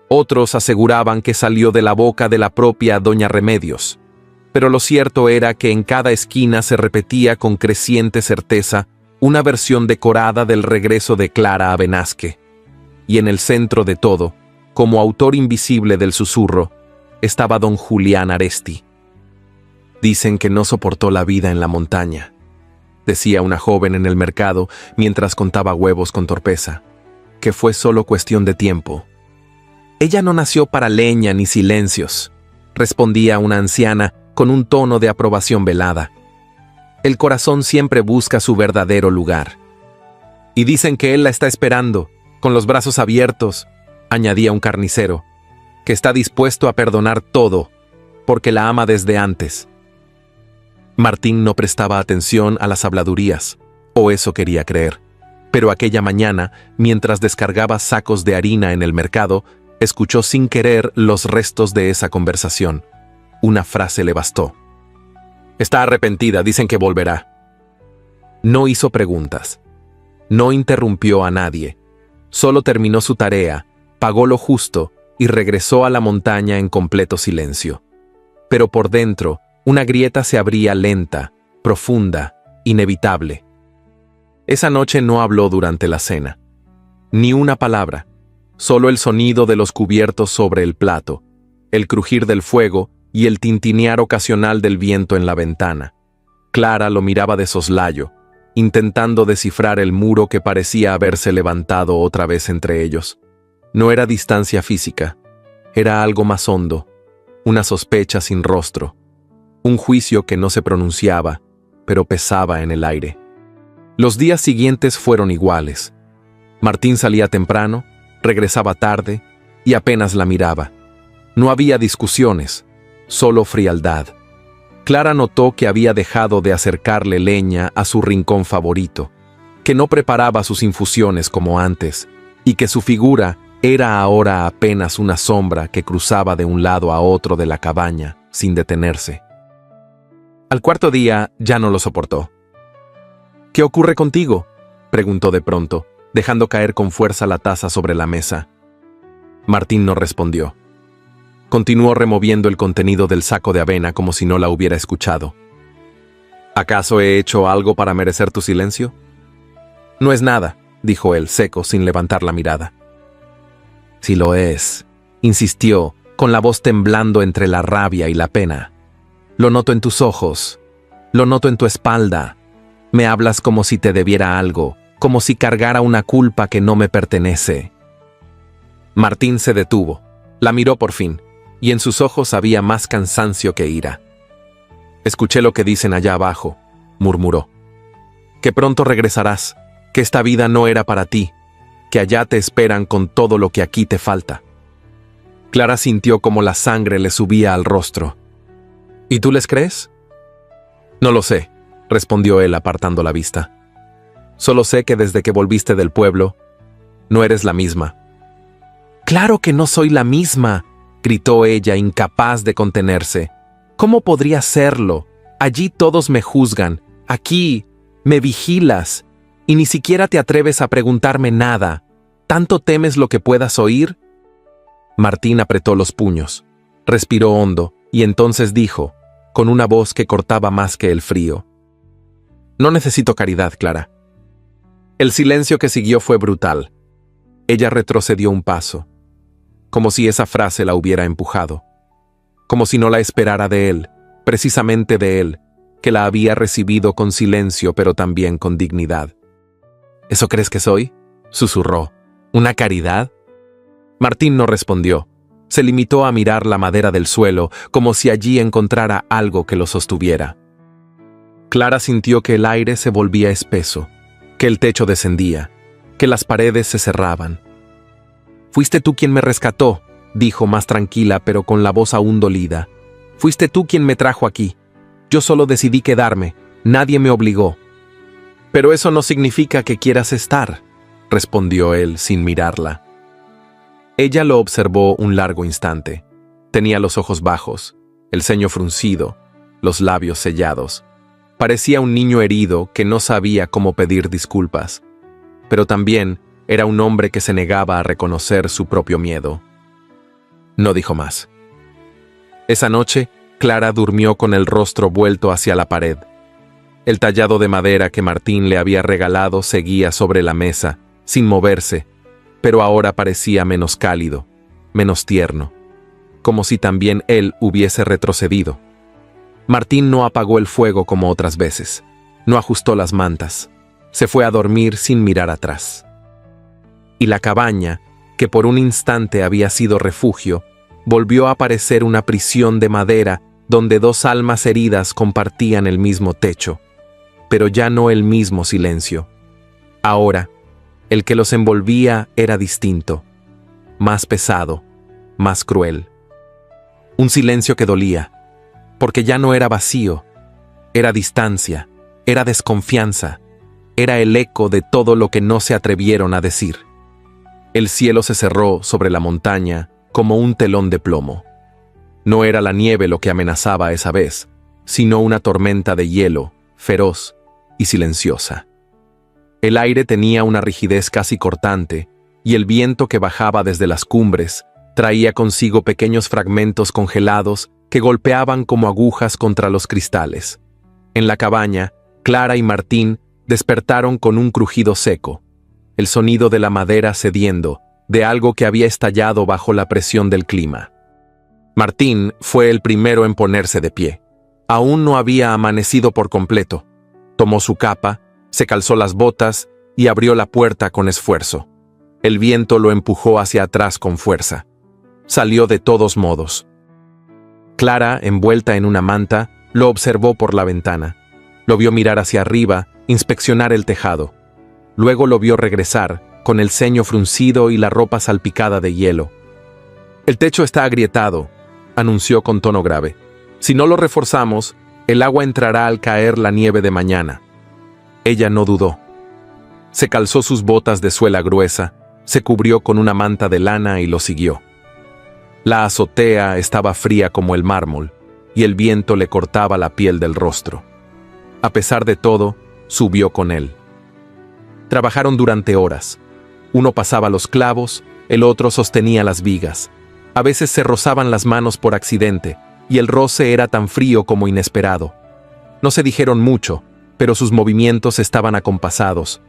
Otros aseguraban que salió de la boca de la propia Doña Remedios. Pero lo cierto era que en cada esquina se repetía con creciente certeza una versión decorada del regreso de Clara a Benasque. Y en el centro de todo, como autor invisible del susurro, estaba don Julián Aresti. Dicen que no soportó la vida en la montaña, decía una joven en el mercado mientras contaba huevos con torpeza, que fue solo cuestión de tiempo. Ella no nació para leña ni silencios, respondía una anciana con un tono de aprobación velada. El corazón siempre busca su verdadero lugar. Y dicen que él la está esperando, con los brazos abiertos, añadía un carnicero. que está dispuesto a perdonar todo, porque la ama desde antes. Martín no prestaba atención a las habladurías, o eso quería creer. Pero aquella mañana, mientras descargaba sacos de harina en el mercado, escuchó sin querer los restos de esa conversación. Una frase le bastó. Está arrepentida, dicen que volverá. No hizo preguntas. No interrumpió a nadie. Solo terminó su tarea, pagó lo justo y regresó a la montaña en completo silencio. Pero por dentro, una grieta se abría lenta, profunda, inevitable. Esa noche no habló durante la cena. Ni una palabra, solo el sonido de los cubiertos sobre el plato, el crujir del fuego y el tintinear ocasional del viento en la ventana. Clara lo miraba de soslayo, intentando descifrar el muro que parecía haberse levantado otra vez entre ellos. No era distancia física, era algo más hondo, una sospecha sin rostro, un juicio que no se pronunciaba, pero pesaba en el aire. Los días siguientes fueron iguales. Martín salía temprano, regresaba tarde y apenas la miraba. No había discusiones, solo frialdad. Clara notó que había dejado de acercarle leña a su rincón favorito, que no preparaba sus infusiones como antes, y que su figura era ahora apenas una sombra que cruzaba de un lado a otro de la cabaña, sin detenerse. Al cuarto día ya no lo soportó. ¿Qué ocurre contigo?, preguntó de pronto, dejando caer con fuerza la taza sobre la mesa. Martín no respondió. Continuó removiendo el contenido del saco de avena como si no la hubiera escuchado. ¿Acaso he hecho algo para merecer tu silencio? No es nada, dijo él, seco, sin levantar la mirada. Sí lo es, insistió, con la voz temblando entre la rabia y la pena. Lo noto en tus ojos, lo noto en tu espalda. Me hablas como si te debiera algo, como si cargara una culpa que no me pertenece. Martín se detuvo, la miró por fin, y en sus ojos había más cansancio que ira. Escuché lo que dicen allá abajo, murmuró. Que pronto regresarás, que esta vida no era para ti, que allá te esperan con todo lo que aquí te falta. Clara sintió como la sangre le subía al rostro. ¿Y tú les crees? No lo sé, respondió él apartando la vista. Solo sé que desde que volviste del pueblo, no eres la misma. ¡Claro que no soy la misma!, gritó ella, incapaz de contenerse. ¿Cómo podría serlo? Allí todos me juzgan, aquí me vigilas, y ni siquiera te atreves a preguntarme nada. ¿Tanto temes lo que puedas oír? Martín apretó los puños, respiró hondo, y entonces dijo, con una voz que cortaba más que el frío: No necesito caridad, Clara. El silencio que siguió fue brutal. Ella retrocedió un paso, como si esa frase la hubiera empujado, como si no la esperara de él, precisamente de él, que la había recibido con silencio pero también con dignidad. ¿Eso crees que soy?, susurró. ¿Una caridad? Martín no respondió. Se limitó a mirar la madera del suelo, como si allí encontrara algo que lo sostuviera. Clara sintió que el aire se volvía espeso, que el techo descendía, que las paredes se cerraban. «Fuiste tú quien me rescató», dijo más tranquila pero con la voz aún dolida. «Fuiste tú quien me trajo aquí. Yo solo decidí quedarme, nadie me obligó». «Pero eso no significa que quieras estar», respondió él sin mirarla. Ella lo observó un largo instante. Tenía los ojos bajos, el ceño fruncido, los labios sellados. Parecía un niño herido que no sabía cómo pedir disculpas, pero también era un hombre que se negaba a reconocer su propio miedo. No dijo más. Esa noche, Clara durmió con el rostro vuelto hacia la pared. El tallado de madera que Martín le había regalado seguía sobre la mesa, sin moverse, pero ahora parecía menos cálido, menos tierno, como si también él hubiese retrocedido. Martín no apagó el fuego como otras veces, no ajustó las mantas, se fue a dormir sin mirar atrás. Y la cabaña, que por un instante había sido refugio, volvió a parecer una prisión de madera donde dos almas heridas compartían el mismo techo, pero ya no el mismo silencio. Ahora, el que los envolvía era distinto, más pesado, más cruel. Un silencio que dolía, porque ya no era vacío, era distancia, era desconfianza, era el eco de todo lo que no se atrevieron a decir. El cielo se cerró sobre la montaña como un telón de plomo. No era la nieve lo que amenazaba esa vez, sino una tormenta de hielo, feroz y silenciosa. El aire tenía una rigidez casi cortante, y el viento que bajaba desde las cumbres traía consigo pequeños fragmentos congelados que golpeaban como agujas contra los cristales. En la cabaña, Clara y Martín despertaron con un crujido seco, el sonido de la madera cediendo, de algo que había estallado bajo la presión del clima. Martín fue el primero en ponerse de pie. Aún no había amanecido por completo. Tomó su capa, se calzó las botas y abrió la puerta con esfuerzo. El viento lo empujó hacia atrás con fuerza. Salió de todos modos. Clara, envuelta en una manta, lo observó por la ventana. Lo vio mirar hacia arriba, inspeccionar el tejado. Luego lo vio regresar, con el ceño fruncido y la ropa salpicada de hielo. «El techo está agrietado», anunció con tono grave. «Si no lo reforzamos, el agua entrará al caer la nieve de mañana». Ella no dudó. Se calzó sus botas de suela gruesa, se cubrió con una manta de lana y lo siguió. La azotea estaba fría como el mármol, y el viento le cortaba la piel del rostro. A pesar de todo, subió con él. Trabajaron durante horas. Uno pasaba los clavos, el otro sostenía las vigas. A veces se rozaban las manos por accidente, y el roce era tan frío como inesperado. No se dijeron mucho, pero sus movimientos estaban acompasados.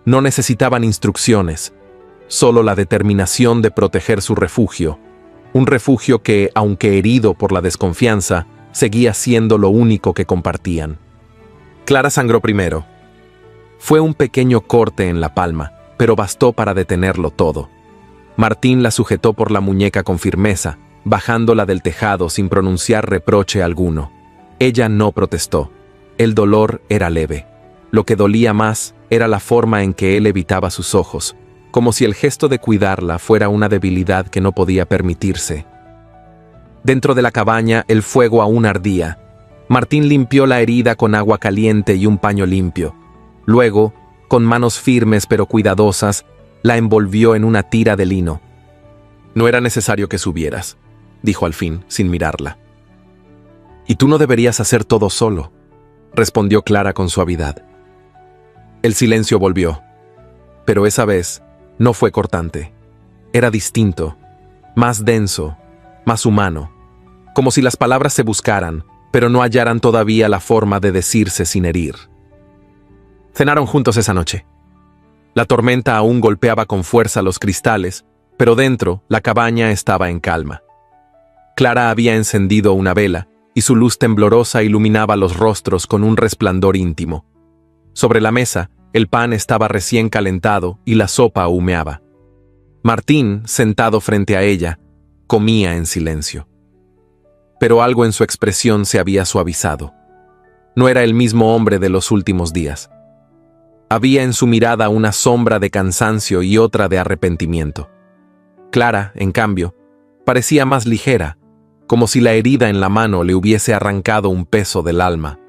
No necesitaban instrucciones, solo la determinación de proteger su refugio. Un refugio que, aunque herido por la desconfianza, seguía siendo lo único que compartían. Clara sangró primero. Fue un pequeño corte en la palma, pero bastó para detenerlo todo. Martín la sujetó por la muñeca con firmeza, bajándola del tejado sin pronunciar reproche alguno. Ella no protestó. El dolor era leve. Lo que dolía más era la forma en que él evitaba sus ojos, como si el gesto de cuidarla fuera una debilidad que no podía permitirse. Dentro de la cabaña el fuego aún ardía. Martín limpió la herida con agua caliente y un paño limpio. Luego, con manos firmes pero cuidadosas, la envolvió en una tira de lino. «No era necesario que subieras», dijo al fin, sin mirarla. «Y tú no deberías hacer todo solo», respondió Clara con suavidad. El silencio volvió, pero esa vez no fue cortante. Era distinto, más denso, más humano, como si las palabras se buscaran, pero no hallaran todavía la forma de decirse sin herir. Cenaron juntos esa noche. La tormenta aún golpeaba con fuerza los cristales, pero dentro la cabaña estaba en calma. Clara había encendido una vela, y su luz temblorosa iluminaba los rostros con un resplandor íntimo. Sobre la mesa, el pan estaba recién calentado y la sopa humeaba. Martín, sentado frente a ella, comía en silencio. Pero algo en su expresión se había suavizado. No era el mismo hombre de los últimos días. Había en su mirada una sombra de cansancio y otra de arrepentimiento. Clara, en cambio, parecía más ligera, como si la herida en la mano le hubiese arrancado un peso del alma.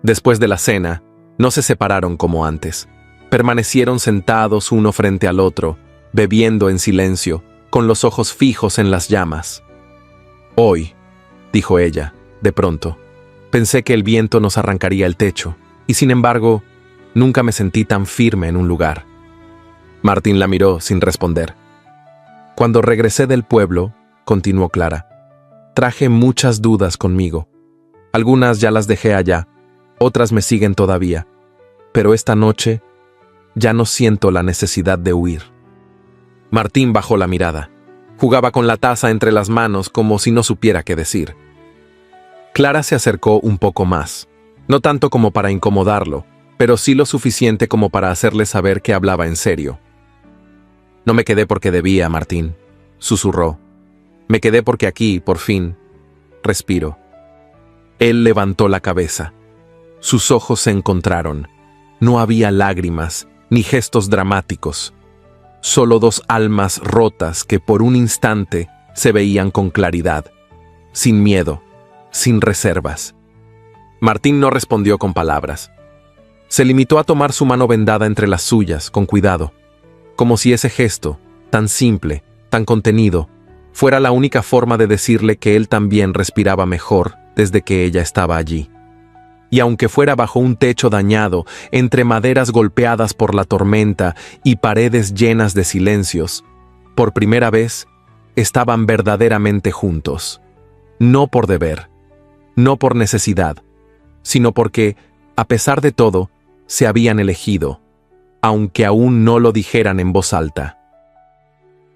Después de la cena, no se separaron como antes. Permanecieron sentados uno frente al otro, bebiendo en silencio, con los ojos fijos en las llamas. «Hoy», dijo ella, de pronto, «pensé que el viento nos arrancaría el techo, y sin embargo, nunca me sentí tan firme en un lugar». Martín la miró sin responder. «Cuando regresé del pueblo», continuó Clara, «traje muchas dudas conmigo. Algunas ya las dejé allá, otras me siguen todavía, pero esta noche ya no siento la necesidad de huir». Martín bajó la mirada. Jugaba con la taza entre las manos como si no supiera qué decir. Clara se acercó un poco más, no tanto como para incomodarlo, pero sí lo suficiente como para hacerle saber que hablaba en serio. «No me quedé porque debía, Martín», susurró. «Me quedé porque aquí, por fin, respiro». Él levantó la cabeza. Sus ojos se encontraron. No había lágrimas, ni gestos dramáticos. Solo dos almas rotas que por un instante se veían con claridad, sin miedo, sin reservas. Martín no respondió con palabras. Se limitó a tomar su mano vendada entre las suyas, con cuidado, como si ese gesto, tan simple, tan contenido, fuera la única forma de decirle que él también respiraba mejor desde que ella estaba allí. Y aunque fuera bajo un techo dañado, entre maderas golpeadas por la tormenta y paredes llenas de silencios, por primera vez estaban verdaderamente juntos. No por deber, no por necesidad, sino porque, a pesar de todo, se habían elegido, aunque aún no lo dijeran en voz alta.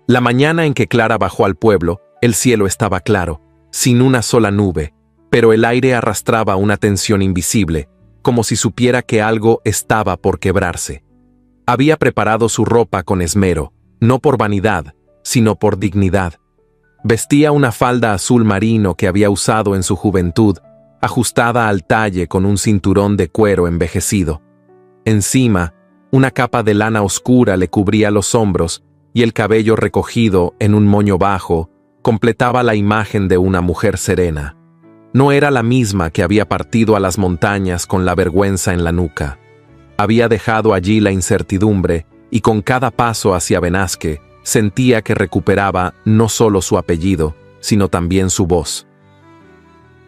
La mañana en que Clara bajó al pueblo, el cielo estaba claro, sin una sola nube, pero el aire arrastraba una tensión invisible, como si supiera que algo estaba por quebrarse. Había preparado su ropa con esmero, no por vanidad, sino por dignidad. Vestía una falda azul marino que había usado en su juventud, ajustada al talle con un cinturón de cuero envejecido. Encima, una capa de lana oscura le cubría los hombros y el cabello recogido en un moño bajo completaba la imagen de una mujer serena. No era la misma que había partido a las montañas con la vergüenza en la nuca. Había dejado allí la incertidumbre y con cada paso hacia Benasque sentía que recuperaba no solo su apellido, sino también su voz.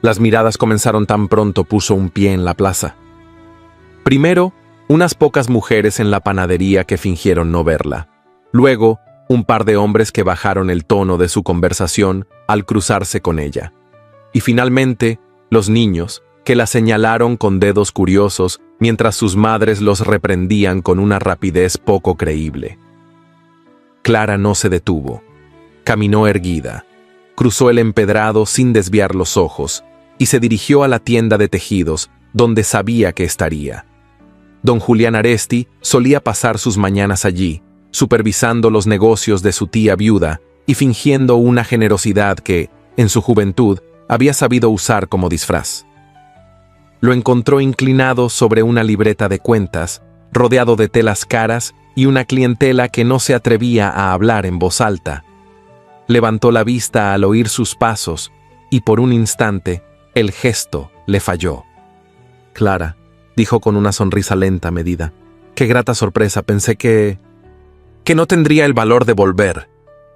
Las miradas comenzaron tan pronto puso un pie en la plaza. Primero, unas pocas mujeres en la panadería que fingieron no verla. Luego, un par de hombres que bajaron el tono de su conversación al cruzarse con ella. Y finalmente, los niños, que la señalaron con dedos curiosos mientras sus madres los reprendían con una rapidez poco creíble. Clara no se detuvo. Caminó erguida, cruzó el empedrado sin desviar los ojos y se dirigió a la tienda de tejidos donde sabía que estaría. Don Julián Aresti solía pasar sus mañanas allí, supervisando los negocios de su tía viuda y fingiendo una generosidad que, en su juventud, había sabido usar como disfraz. Lo encontró inclinado sobre una libreta de cuentas, rodeado de telas caras y una clientela que no se atrevía a hablar en voz alta. Levantó la vista al oír sus pasos y por un instante el gesto le falló. «Clara», dijo con una sonrisa lenta medida, «qué grata sorpresa, pensé que no tendría el valor de volver»,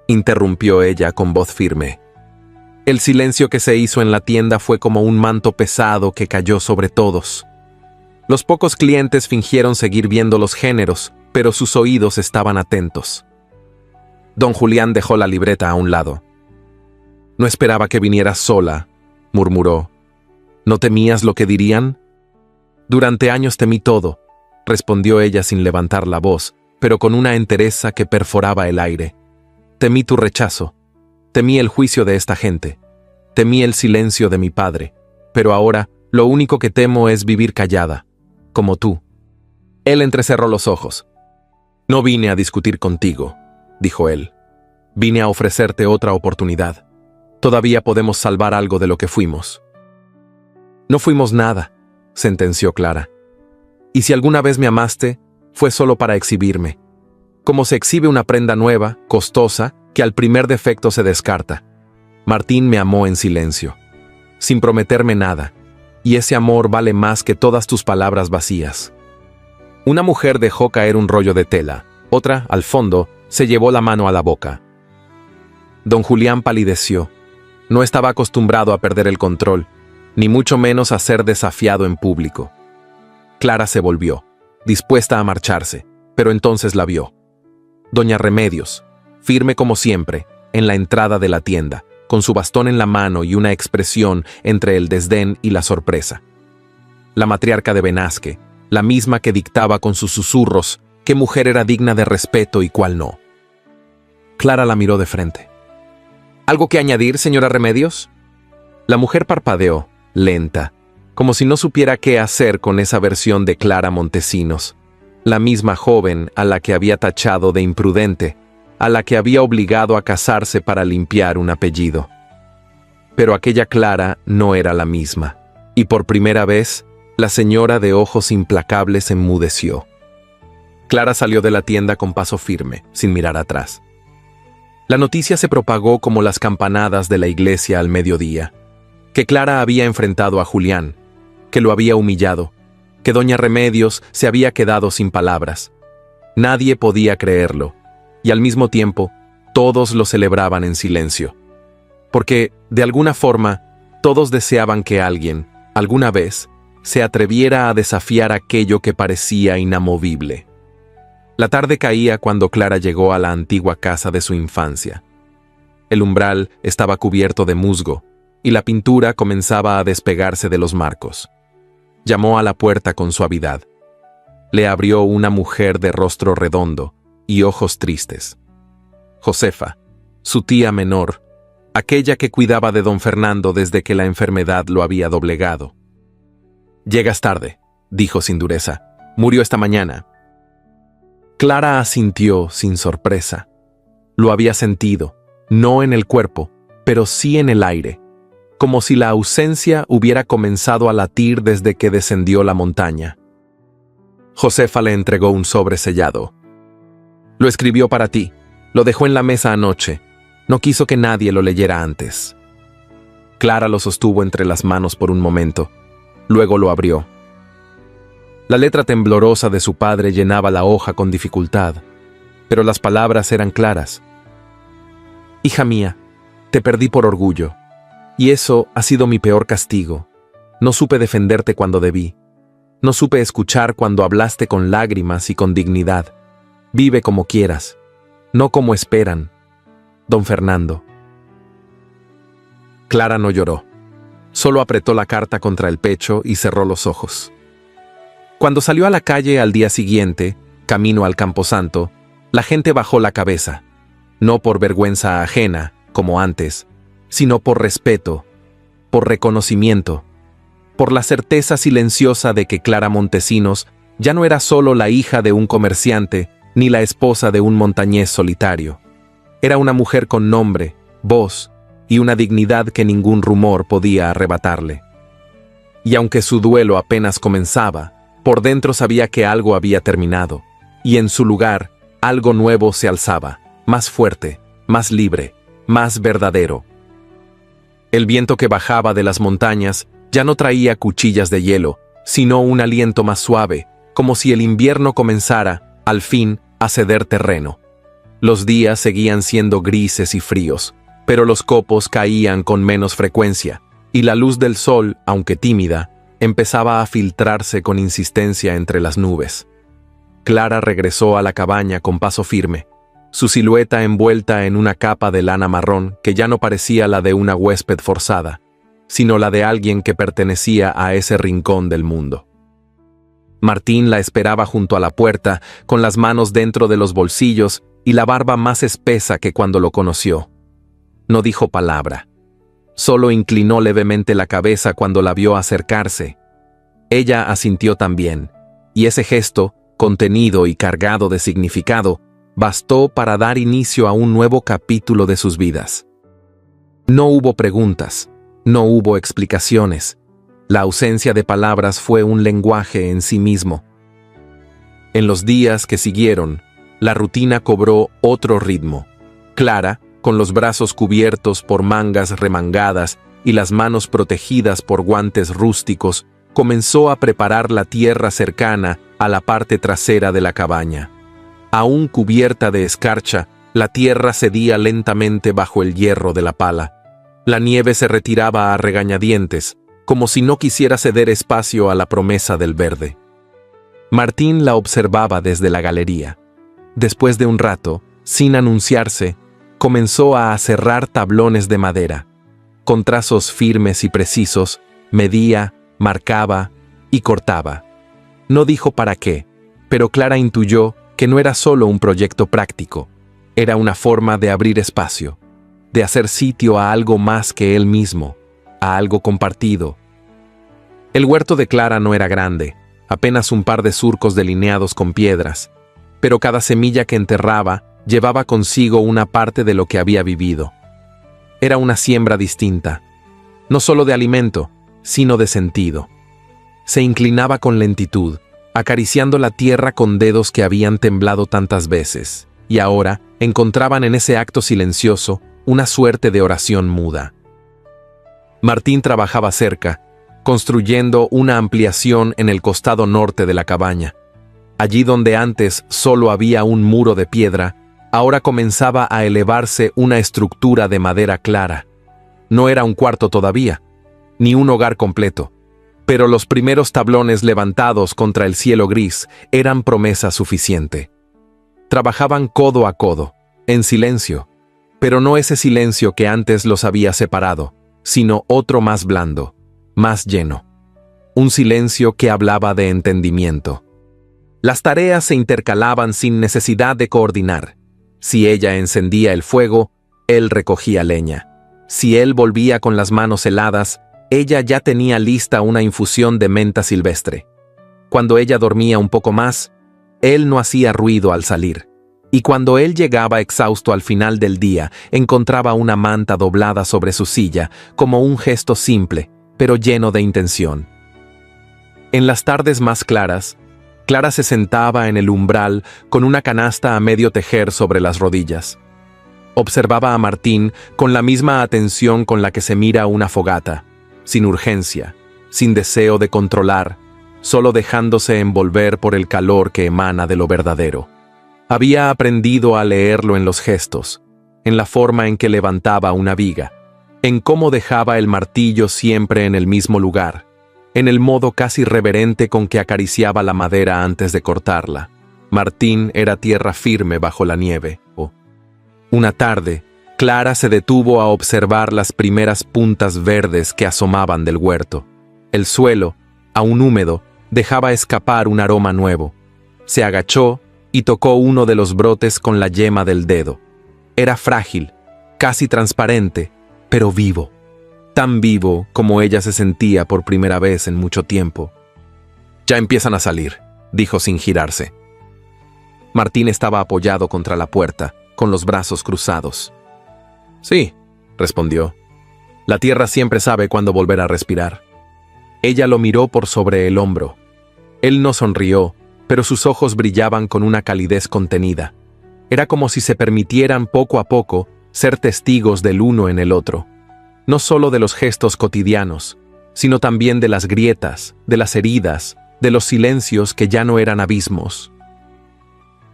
interrumpió ella con voz firme. El silencio que se hizo en la tienda fue como un manto pesado que cayó sobre todos. Los pocos clientes fingieron seguir viendo los géneros, pero sus oídos estaban atentos. Don Julián dejó la libreta a un lado. «No esperaba que vinieras sola», murmuró. «¿No temías lo que dirían?» «Durante años temí todo», respondió ella sin levantar la voz, pero con una entereza que perforaba el aire. «Temí tu rechazo, temí el juicio de esta gente, temí el silencio de mi padre, pero ahora lo único que temo es vivir callada, como tú». Él entrecerró los ojos. «No vine a discutir contigo», dijo él. «Vine a ofrecerte otra oportunidad. Todavía podemos salvar algo de lo que fuimos». «No fuimos nada», sentenció Clara. «Y si alguna vez me amaste, fue solo para exhibirme. Como se exhibe una prenda nueva, costosa, que al primer defecto se descarta. Martín me amó en silencio, sin prometerme nada, y ese amor vale más que todas tus palabras vacías». Una mujer dejó caer un rollo de tela, otra, al fondo, se llevó la mano a la boca. Don Julián palideció. No estaba acostumbrado a perder el control, ni mucho menos a ser desafiado en público. Clara se volvió, dispuesta a marcharse, pero entonces la vio. Doña Remedios, firme como siempre, en la entrada de la tienda, con su bastón en la mano y una expresión entre el desdén y la sorpresa. La matriarca de Benasque, la misma que dictaba con sus susurros qué mujer era digna de respeto y cuál no. Clara la miró de frente. «¿Algo que añadir, señora Remedios?» La mujer parpadeó, lenta, como si no supiera qué hacer con esa versión de Clara Montesinos, la misma joven a la que había tachado de imprudente, a la que había obligado a casarse para limpiar un apellido. Pero aquella Clara no era la misma, y por primera vez, la señora de ojos implacables enmudeció. Clara salió de la tienda con paso firme, sin mirar atrás. La noticia se propagó como las campanadas de la iglesia al mediodía, que Clara había enfrentado a Julián, que lo había humillado, que doña Remedios se había quedado sin palabras. Nadie podía creerlo, y al mismo tiempo, todos lo celebraban en silencio. Porque, de alguna forma, todos deseaban que alguien, alguna vez, se atreviera a desafiar aquello que parecía inamovible. La tarde caía cuando Clara llegó a la antigua casa de su infancia. El umbral estaba cubierto de musgo, y la pintura comenzaba a despegarse de los marcos. Llamó a la puerta con suavidad. Le abrió una mujer de rostro redondo y ojos tristes. Josefa, su tía menor, aquella que cuidaba de don Fernando desde que la enfermedad lo había doblegado. «Llegas tarde», dijo sin dureza. «Murió esta mañana». Clara asintió sin sorpresa. Lo había sentido, no en el cuerpo, pero sí en el aire, como si la ausencia hubiera comenzado a latir desde que descendió la montaña. Josefa le entregó un sobre sellado. «Lo escribió para ti. Lo dejó en la mesa anoche. No quiso que nadie lo leyera antes». Clara lo sostuvo entre las manos por un momento. Luego lo abrió. La letra temblorosa de su padre llenaba la hoja con dificultad, pero las palabras eran claras. «Hija mía, te perdí por orgullo, y eso ha sido mi peor castigo. No supe defenderte cuando debí. No supe escuchar cuando hablaste con lágrimas y con dignidad. Vive como quieras, no como esperan. Don Fernando». Clara no lloró. Solo apretó la carta contra el pecho y cerró los ojos. Cuando salió a la calle al día siguiente, camino al camposanto, la gente bajó la cabeza, no por vergüenza ajena, como antes, sino por respeto, por reconocimiento, por la certeza silenciosa de que Clara Montesinos ya no era solo la hija de un comerciante ni la esposa de un montañés solitario. Era una mujer con nombre, voz y una dignidad que ningún rumor podía arrebatarle. Y aunque su duelo apenas comenzaba, por dentro sabía que algo había terminado, y en su lugar algo nuevo se alzaba, más fuerte, más libre, más verdadero. El viento que bajaba de las montañas ya no traía cuchillas de hielo, sino un aliento más suave, como si el invierno comenzara, al fin, a ceder terreno. Los días seguían siendo grises y fríos, pero los copos caían con menos frecuencia, y la luz del sol, aunque tímida, empezaba a filtrarse con insistencia entre las nubes. Clara regresó a la cabaña con paso firme, su silueta envuelta en una capa de lana marrón que ya no parecía la de una huésped forzada, sino la de alguien que pertenecía a ese rincón del mundo. Martín la esperaba junto a la puerta, con las manos dentro de los bolsillos y la barba más espesa que cuando lo conoció. No dijo palabra. Solo inclinó levemente la cabeza cuando la vio acercarse. Ella asintió también, y ese gesto, contenido y cargado de significado, bastó para dar inicio a un nuevo capítulo de sus vidas. No hubo preguntas, no hubo explicaciones. La ausencia de palabras fue un lenguaje en sí mismo. En los días que siguieron, la rutina cobró otro ritmo. Clara, con los brazos cubiertos por mangas remangadas y las manos protegidas por guantes rústicos, comenzó a preparar la tierra cercana a la parte trasera de la cabaña. Aún cubierta de escarcha, la tierra cedía lentamente bajo el hierro de la pala. La nieve se retiraba a regañadientes, como si no quisiera ceder espacio a la promesa del verde. Martín la observaba desde la galería. Después de un rato, sin anunciarse, comenzó a aserrar tablones de madera. Con trazos firmes y precisos, medía, marcaba y cortaba. No dijo para qué, pero Clara intuyó que no era solo un proyecto práctico, era una forma de abrir espacio, de hacer sitio a algo más que él mismo, a algo compartido. El huerto de Clara no era grande, apenas un par de surcos delineados con piedras, pero cada semilla que enterraba llevaba consigo una parte de lo que había vivido. Era una siembra distinta, no solo de alimento, sino de sentido. Se inclinaba con lentitud, acariciando la tierra con dedos que habían temblado tantas veces, y ahora encontraban en ese acto silencioso una suerte de oración muda. Martín trabajaba cerca, construyendo una ampliación en el costado norte de la cabaña. Allí donde antes solo había un muro de piedra, ahora comenzaba a elevarse una estructura de madera clara. No era un cuarto todavía, ni un hogar completo, pero los primeros tablones levantados contra el cielo gris eran promesa suficiente. Trabajaban codo a codo, en silencio, pero no ese silencio que antes los había separado, sino otro más blando, más lleno. Un silencio que hablaba de entendimiento. Las tareas se intercalaban sin necesidad de coordinar. Si ella encendía el fuego, él recogía leña. Si él volvía con las manos heladas, ella ya tenía lista una infusión de menta silvestre. Cuando ella dormía un poco más, él no hacía ruido al salir. Y cuando él llegaba exhausto al final del día, encontraba una manta doblada sobre su silla, como un gesto simple, pero lleno de intención. En las tardes más claras, Clara se sentaba en el umbral con una canasta a medio tejer sobre las rodillas. Observaba a Martín con la misma atención con la que se mira una fogata, sin urgencia, sin deseo de controlar, solo dejándose envolver por el calor que emana de lo verdadero. Había aprendido a leerlo en los gestos, en la forma en que levantaba una viga, en cómo dejaba el martillo siempre en el mismo lugar, en el modo casi reverente con que acariciaba la madera antes de cortarla. Martín era tierra firme bajo la nieve. Una tarde, Clara se detuvo a observar las primeras puntas verdes que asomaban del huerto. El suelo, aún húmedo, dejaba escapar un aroma nuevo. Se agachó y tocó uno de los brotes con la yema del dedo. Era frágil, casi transparente, pero vivo. Tan vivo como ella se sentía por primera vez en mucho tiempo. «Ya empiezan a salir», dijo sin girarse. Martín estaba apoyado contra la puerta, con los brazos cruzados. «Sí», respondió. «La tierra siempre sabe cuándo volver a respirar». Ella lo miró por sobre el hombro. Él no sonrió, pero sus ojos brillaban con una calidez contenida. Era como si se permitieran poco a poco ser testigos del uno en el otro. No solo de los gestos cotidianos, sino también de las grietas, de las heridas, de los silencios que ya no eran abismos.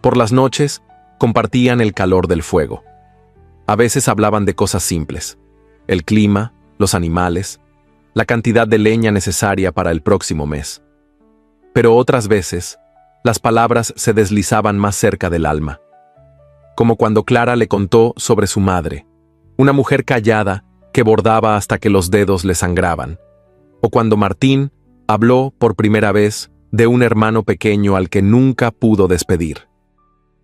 Por las noches, compartían el calor del fuego. A veces hablaban de cosas simples: el clima, los animales, la cantidad de leña necesaria para el próximo mes. Pero otras veces, las palabras se deslizaban más cerca del alma. Como cuando Clara le contó sobre su madre, una mujer callada que bordaba hasta que los dedos le sangraban. O cuando Martín habló por primera vez de un hermano pequeño al que nunca pudo despedir.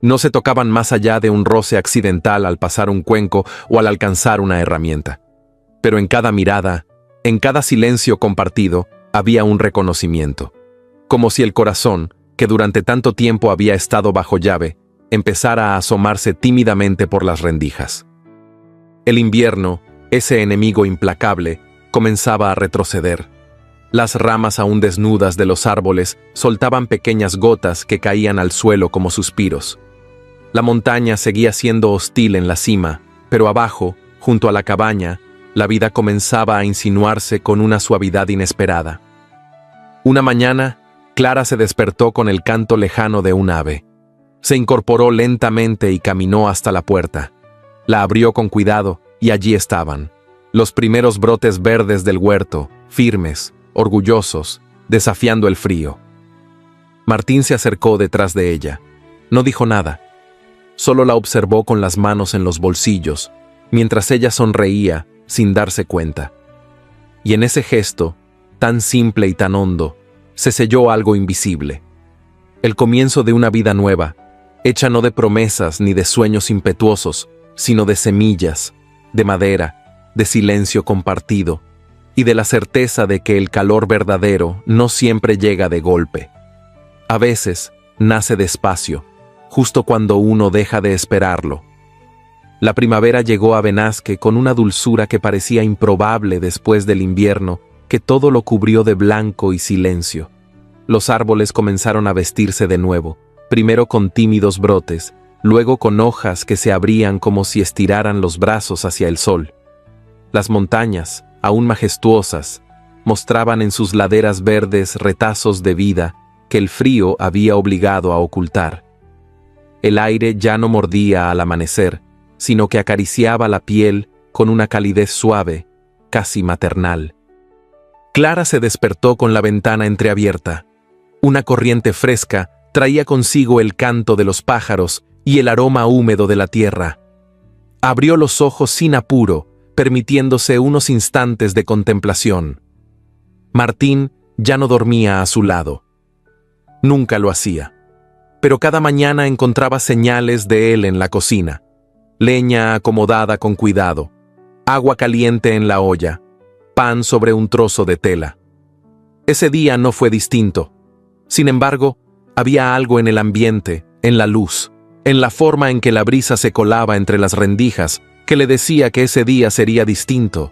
No se tocaban más allá de un roce accidental al pasar un cuenco o al alcanzar una herramienta. Pero en cada mirada, en cada silencio compartido, había un reconocimiento. Como si el corazón, que durante tanto tiempo había estado bajo llave, empezara a asomarse tímidamente por las rendijas. El invierno, ese enemigo implacable, comenzaba a retroceder. Las ramas aún desnudas de los árboles soltaban pequeñas gotas que caían al suelo como suspiros. La montaña seguía siendo hostil en la cima, pero abajo, junto a la cabaña, la vida comenzaba a insinuarse con una suavidad inesperada. Una mañana, Clara se despertó con el canto lejano de un ave. Se incorporó lentamente y caminó hasta la puerta. La abrió con cuidado y allí estaban, los primeros brotes verdes del huerto, firmes, orgullosos, desafiando el frío. Martín se acercó detrás de ella. No dijo nada. Solo la observó con las manos en los bolsillos, mientras ella sonreía sin darse cuenta. Y en ese gesto, tan simple y tan hondo, se selló algo invisible. El comienzo de una vida nueva, hecha no de promesas ni de sueños impetuosos, sino de semillas, de madera, de silencio compartido, y de la certeza de que el calor verdadero no siempre llega de golpe. A veces, nace despacio, justo cuando uno deja de esperarlo. La primavera llegó a Benasque con una dulzura que parecía improbable después del invierno, que todo lo cubrió de blanco y silencio. Los árboles comenzaron a vestirse de nuevo, primero con tímidos brotes, luego con hojas que se abrían como si estiraran los brazos hacia el sol. Las montañas, aún majestuosas, mostraban en sus laderas verdes retazos de vida que el frío había obligado a ocultar. El aire ya no mordía al amanecer, sino que acariciaba la piel con una calidez suave, casi maternal. Clara se despertó con la ventana entreabierta. Una corriente fresca traía consigo el canto de los pájaros y el aroma húmedo de la tierra. Abrió los ojos sin apuro, permitiéndose unos instantes de contemplación. Martín ya no dormía a su lado. Nunca lo hacía, pero cada mañana encontraba señales de él en la cocina. Leña acomodada con cuidado, agua caliente en la olla, pan sobre un trozo de tela. Ese día no fue distinto. Sin embargo, había algo en el ambiente, en la luz, en la forma en que la brisa se colaba entre las rendijas, que le decía que ese día sería distinto.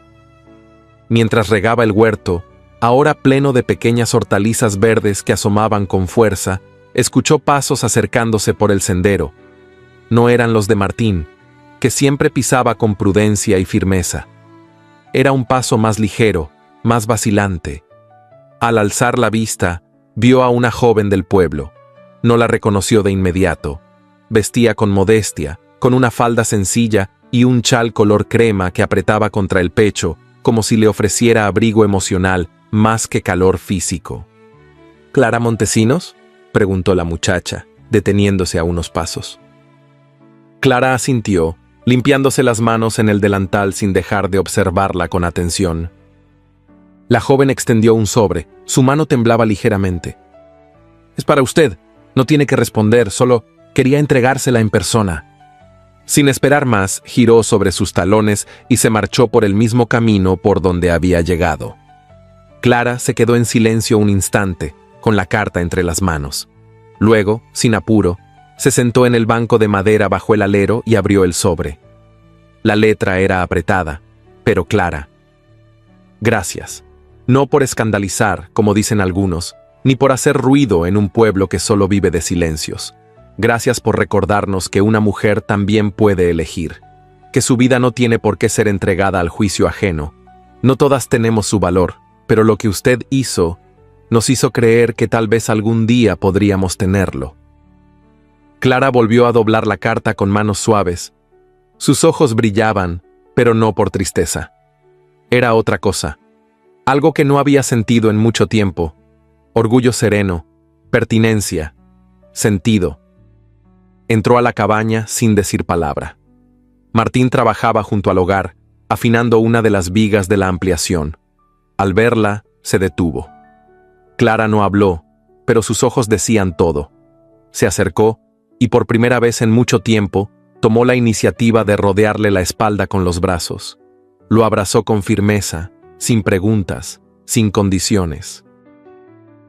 Mientras regaba el huerto, ahora pleno de pequeñas hortalizas verdes que asomaban con fuerza, escuchó pasos acercándose por el sendero. No eran los de Martín, que siempre pisaba con prudencia y firmeza. Era un paso más ligero, más vacilante. Al alzar la vista, vio a una joven del pueblo. No la reconoció de inmediato. Vestía con modestia, con una falda sencilla y un chal color crema que apretaba contra el pecho, como si le ofreciera abrigo emocional más que calor físico. ¿Clara Montesinos?, preguntó la muchacha, deteniéndose a unos pasos. Clara asintió, limpiándose las manos en el delantal sin dejar de observarla con atención. La joven extendió un sobre, su mano temblaba ligeramente. «Es para usted, no tiene que responder, solo quería entregársela en persona». Sin esperar más, giró sobre sus talones y se marchó por el mismo camino por donde había llegado. Clara se quedó en silencio un instante, con la carta entre las manos. Luego, sin apuro, se sentó en el banco de madera bajo el alero y abrió el sobre. La letra era apretada, pero clara. «Gracias. No por escandalizar, como dicen algunos, ni por hacer ruido en un pueblo que solo vive de silencios. Gracias por recordarnos que una mujer también puede elegir, que su vida no tiene por qué ser entregada al juicio ajeno. No todas tenemos su valor, pero lo que usted hizo nos hizo creer que tal vez algún día podríamos tenerlo». Clara volvió a doblar la carta con manos suaves. Sus ojos brillaban, pero no por tristeza. Era otra cosa, algo que no había sentido en mucho tiempo: orgullo sereno, pertinencia, sentido. Entró a la cabaña sin decir palabra. Martín trabajaba junto al hogar, afinando una de las vigas de la ampliación. Al verla, se detuvo. Clara no habló, pero sus ojos decían todo. Se acercó, y por primera vez en mucho tiempo, tomó la iniciativa de rodearle la espalda con los brazos. Lo abrazó con firmeza, sin preguntas, sin condiciones.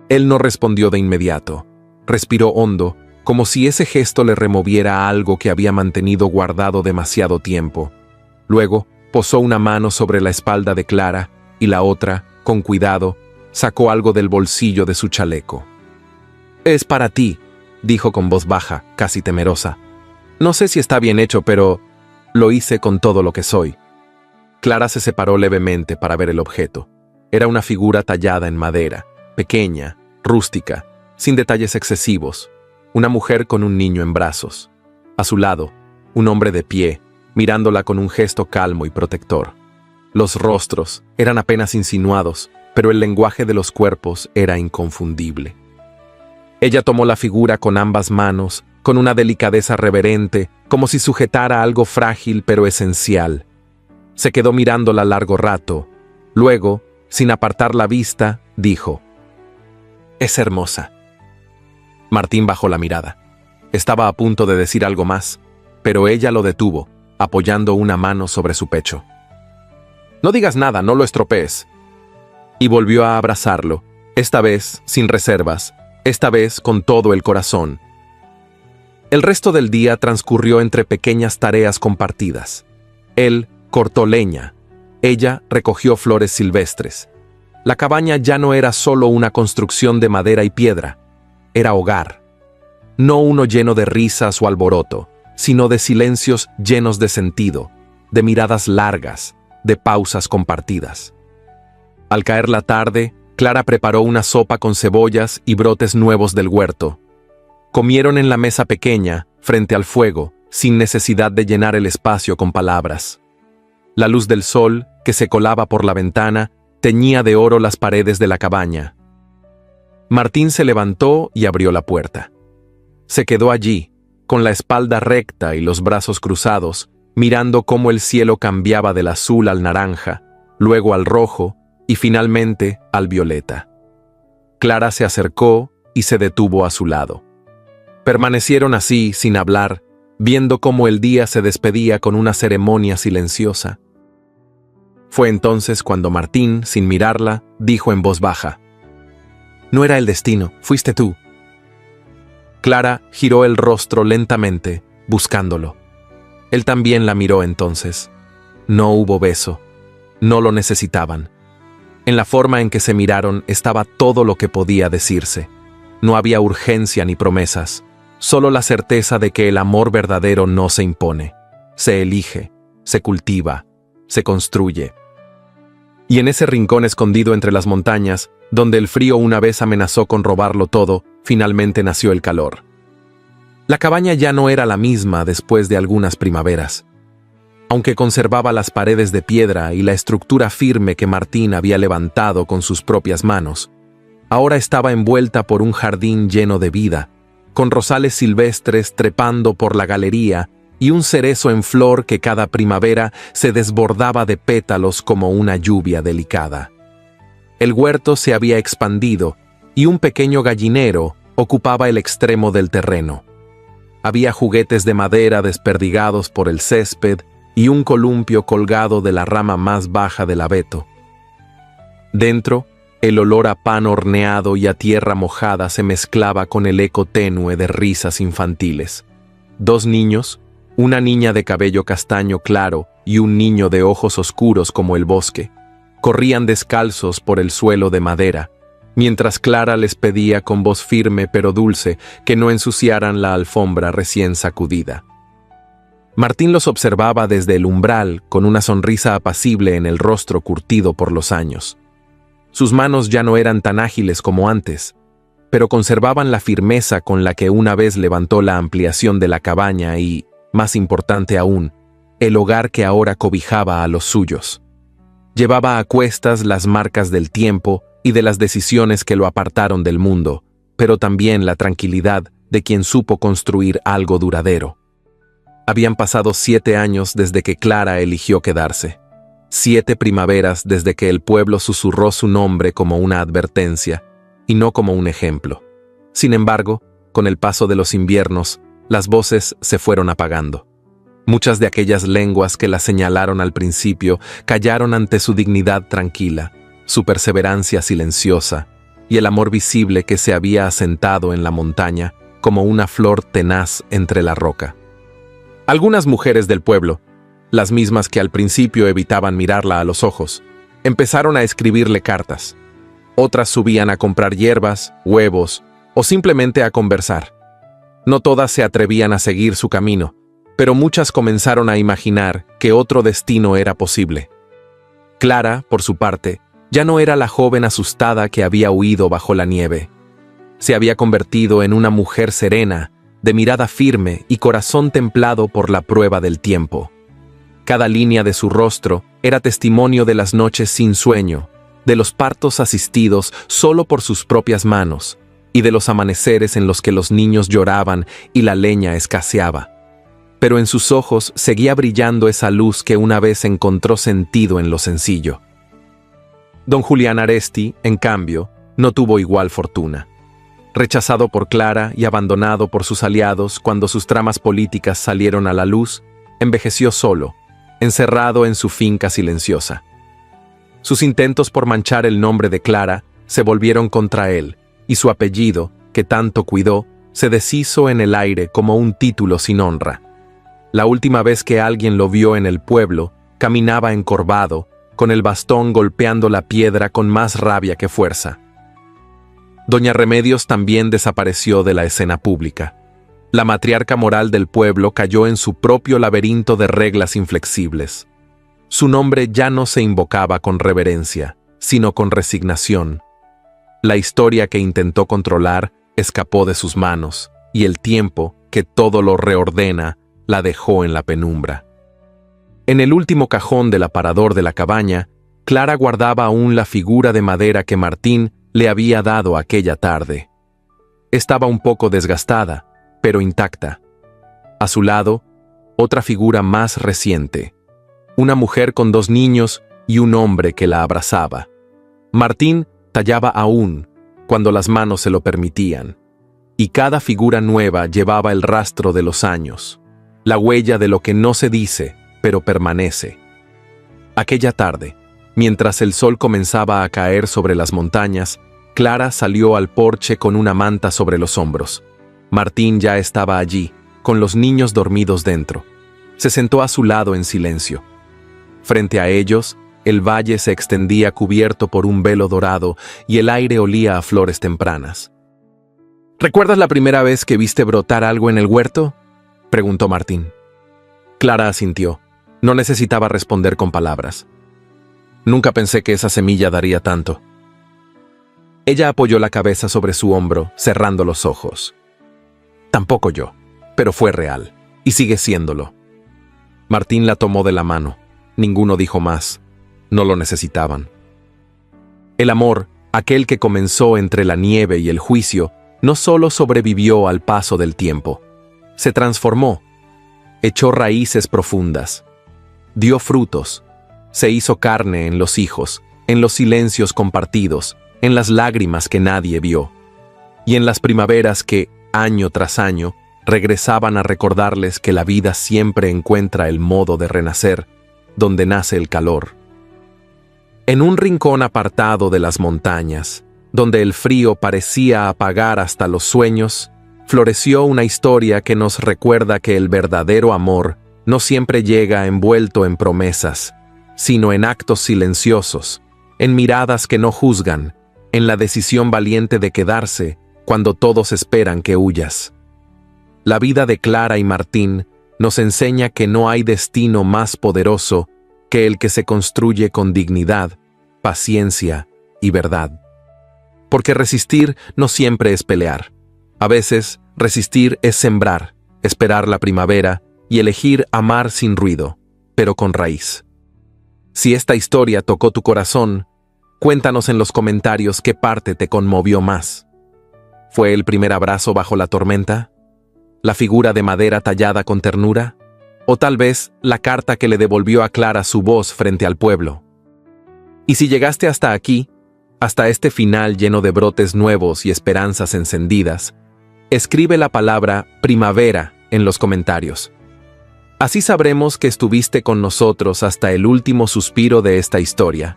Él no respondió de inmediato. Respiró hondo, como si ese gesto le removiera algo que había mantenido guardado demasiado tiempo. Luego, posó una mano sobre la espalda de Clara y la otra, con cuidado, sacó algo del bolsillo de su chaleco. «Es para ti», dijo con voz baja, casi temerosa. «No sé si está bien hecho, pero lo hice con todo lo que soy». Clara se separó levemente para ver el objeto. Era una figura tallada en madera, pequeña, rústica, sin detalles excesivos. Una mujer con un niño en brazos. A su lado, un hombre de pie, mirándola con un gesto calmo y protector. Los rostros eran apenas insinuados, pero el lenguaje de los cuerpos era inconfundible. Ella tomó la figura con ambas manos, con una delicadeza reverente, como si sujetara algo frágil pero esencial. Se quedó mirándola largo rato. Luego, sin apartar la vista, dijo: «Es hermosa». Martín bajó la mirada. Estaba a punto de decir algo más, pero ella lo detuvo, apoyando una mano sobre su pecho. «No digas nada, no lo estropees». Y volvió a abrazarlo, esta vez sin reservas, esta vez con todo el corazón. El resto del día transcurrió entre pequeñas tareas compartidas. Él cortó leña, ella recogió flores silvestres. La cabaña ya no era solo una construcción de madera y piedra, era hogar. No uno lleno de risas o alboroto, sino de silencios llenos de sentido, de miradas largas, de pausas compartidas. Al caer la tarde, Clara preparó una sopa con cebollas y brotes nuevos del huerto. Comieron en la mesa pequeña, frente al fuego, sin necesidad de llenar el espacio con palabras. La luz del sol, que se colaba por la ventana, teñía de oro las paredes de la cabaña. Martín se levantó y abrió la puerta. Se quedó allí, con la espalda recta y los brazos cruzados, mirando cómo el cielo cambiaba del azul al naranja, luego al rojo y finalmente al violeta. Clara se acercó y se detuvo a su lado. Permanecieron así, sin hablar, viendo cómo el día se despedía con una ceremonia silenciosa. Fue entonces cuando Martín, sin mirarla, dijo en voz baja: «No era el destino, fuiste tú». Clara giró el rostro lentamente, buscándolo. Él también la miró entonces. No hubo beso. No lo necesitaban. En la forma en que se miraron estaba todo lo que podía decirse. No había urgencia ni promesas, solo la certeza de que el amor verdadero no se impone. Se elige, se cultiva, se construye. Y en ese rincón escondido entre las montañas, donde el frío una vez amenazó con robarlo todo, finalmente nació el calor. La cabaña ya no era la misma después de algunas primaveras. Aunque conservaba las paredes de piedra y la estructura firme que Martín había levantado con sus propias manos, ahora estaba envuelta por un jardín lleno de vida, con rosales silvestres trepando por la galería y un cerezo en flor que cada primavera se desbordaba de pétalos como una lluvia delicada. El huerto se había expandido y un pequeño gallinero ocupaba el extremo del terreno. Había juguetes de madera desperdigados por el césped y un columpio colgado de la rama más baja del abeto. Dentro, el olor a pan horneado y a tierra mojada se mezclaba con el eco tenue de risas infantiles. 2 niños, una niña de cabello castaño claro y un niño de ojos oscuros como el bosque, corrían descalzos por el suelo de madera, mientras Clara les pedía con voz firme pero dulce que no ensuciaran la alfombra recién sacudida. Martín los observaba desde el umbral con una sonrisa apacible en el rostro curtido por los años. Sus manos ya no eran tan ágiles como antes, pero conservaban la firmeza con la que una vez levantó la ampliación de la cabaña y, más importante aún, el hogar que ahora cobijaba a los suyos. Llevaba a cuestas las marcas del tiempo y de las decisiones que lo apartaron del mundo, pero también la tranquilidad de quien supo construir algo duradero. Habían pasado 7 años desde que Clara eligió quedarse. 7 primaveras desde que el pueblo susurró su nombre como una advertencia y no como un ejemplo. Sin embargo, con el paso de los inviernos, las voces se fueron apagando. Muchas de aquellas lenguas que la señalaron al principio callaron ante su dignidad tranquila, su perseverancia silenciosa y el amor visible que se había asentado en la montaña como una flor tenaz entre la roca. Algunas mujeres del pueblo, las mismas que al principio evitaban mirarla a los ojos, empezaron a escribirle cartas. Otras subían a comprar hierbas, huevos o simplemente a conversar. No todas se atrevían a seguir su camino, pero muchas comenzaron a imaginar que otro destino era posible. Clara, por su parte, ya no era la joven asustada que había huido bajo la nieve. Se había convertido en una mujer serena, de mirada firme y corazón templado por la prueba del tiempo. Cada línea de su rostro era testimonio de las noches sin sueño, de los partos asistidos solo por sus propias manos, y de los amaneceres en los que los niños lloraban y la leña escaseaba. Pero en sus ojos seguía brillando esa luz que una vez encontró sentido en lo sencillo. Don Julián Aresti, en cambio, no tuvo igual fortuna. Rechazado por Clara y abandonado por sus aliados cuando sus tramas políticas salieron a la luz, envejeció solo, encerrado en su finca silenciosa. Sus intentos por manchar el nombre de Clara se volvieron contra él, y su apellido, que tanto cuidó, se deshizo en el aire como un título sin honra. La última vez que alguien lo vio en el pueblo, caminaba encorvado, con el bastón golpeando la piedra con más rabia que fuerza. Doña Remedios también desapareció de la escena pública. La matriarca moral del pueblo cayó en su propio laberinto de reglas inflexibles. Su nombre ya no se invocaba con reverencia, sino con resignación. La historia que intentó controlar escapó de sus manos, y el tiempo, que todo lo reordena, la dejó en la penumbra. En el último cajón del aparador de la cabaña, Clara guardaba aún la figura de madera que Martín le había dado aquella tarde. Estaba un poco desgastada, pero intacta. A su lado, otra figura más reciente, una mujer con 2 niños y un hombre que la abrazaba. Martín tallaba aún, cuando las manos se lo permitían, y cada figura nueva llevaba el rastro de los años, la huella de lo que no se dice, pero permanece. Aquella tarde, mientras el sol comenzaba a caer sobre las montañas, Clara salió al porche con una manta sobre los hombros. Martín ya estaba allí, con los niños dormidos dentro. Se sentó a su lado en silencio. Frente a ellos, el valle se extendía cubierto por un velo dorado y el aire olía a flores tempranas. ¿Recuerdas la primera vez que viste brotar algo en el huerto?, preguntó Martín. Clara asintió. No necesitaba responder con palabras. Nunca pensé que esa semilla daría tanto. Ella apoyó la cabeza sobre su hombro, cerrando los ojos. Tampoco yo, pero fue real, y sigue siéndolo. Martín la tomó de la mano. Ninguno dijo más. No lo necesitaban. El amor, aquel que comenzó entre la nieve y el juicio, no solo sobrevivió al paso del tiempo. Se transformó. Echó raíces profundas. Dio frutos. Se hizo carne en los hijos, en los silencios compartidos, en las lágrimas que nadie vio. Y en las primaveras que, año tras año, regresaban a recordarles que la vida siempre encuentra el modo de renacer, donde nace el calor. En un rincón apartado de las montañas, donde el frío parecía apagar hasta los sueños, floreció una historia que nos recuerda que el verdadero amor no siempre llega envuelto en promesas, sino en actos silenciosos, en miradas que no juzgan, en la decisión valiente de quedarse cuando todos esperan que huyas. La vida de Clara y Martín nos enseña que no hay destino más poderoso que el que se construye con dignidad, paciencia y verdad. Porque resistir no siempre es pelear. A veces, resistir es sembrar, esperar la primavera y elegir amar sin ruido, pero con raíz. Si esta historia tocó tu corazón, cuéntanos en los comentarios qué parte te conmovió más. ¿Fue el primer abrazo bajo la tormenta? ¿La figura de madera tallada con ternura? ¿O tal vez la carta que le devolvió a Clara su voz frente al pueblo? Y si llegaste hasta aquí, hasta este final lleno de brotes nuevos y esperanzas encendidas, escribe la palabra primavera en los comentarios. Así sabremos que estuviste con nosotros hasta el último suspiro de esta historia,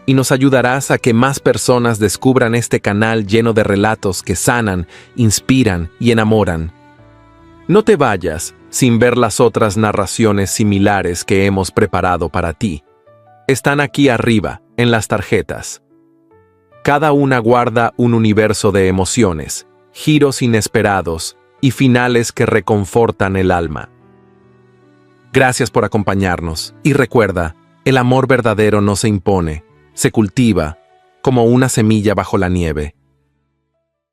y nos ayudarás a que más personas descubran este canal lleno de relatos que sanan, inspiran y enamoran. No te vayas sin ver las otras narraciones similares que hemos preparado para ti. Están aquí arriba, en las tarjetas. Cada una guarda un universo de emociones, giros inesperados y finales que reconfortan el alma. Gracias por acompañarnos, y recuerda, el amor verdadero no se impone, se cultiva, como una semilla bajo la nieve.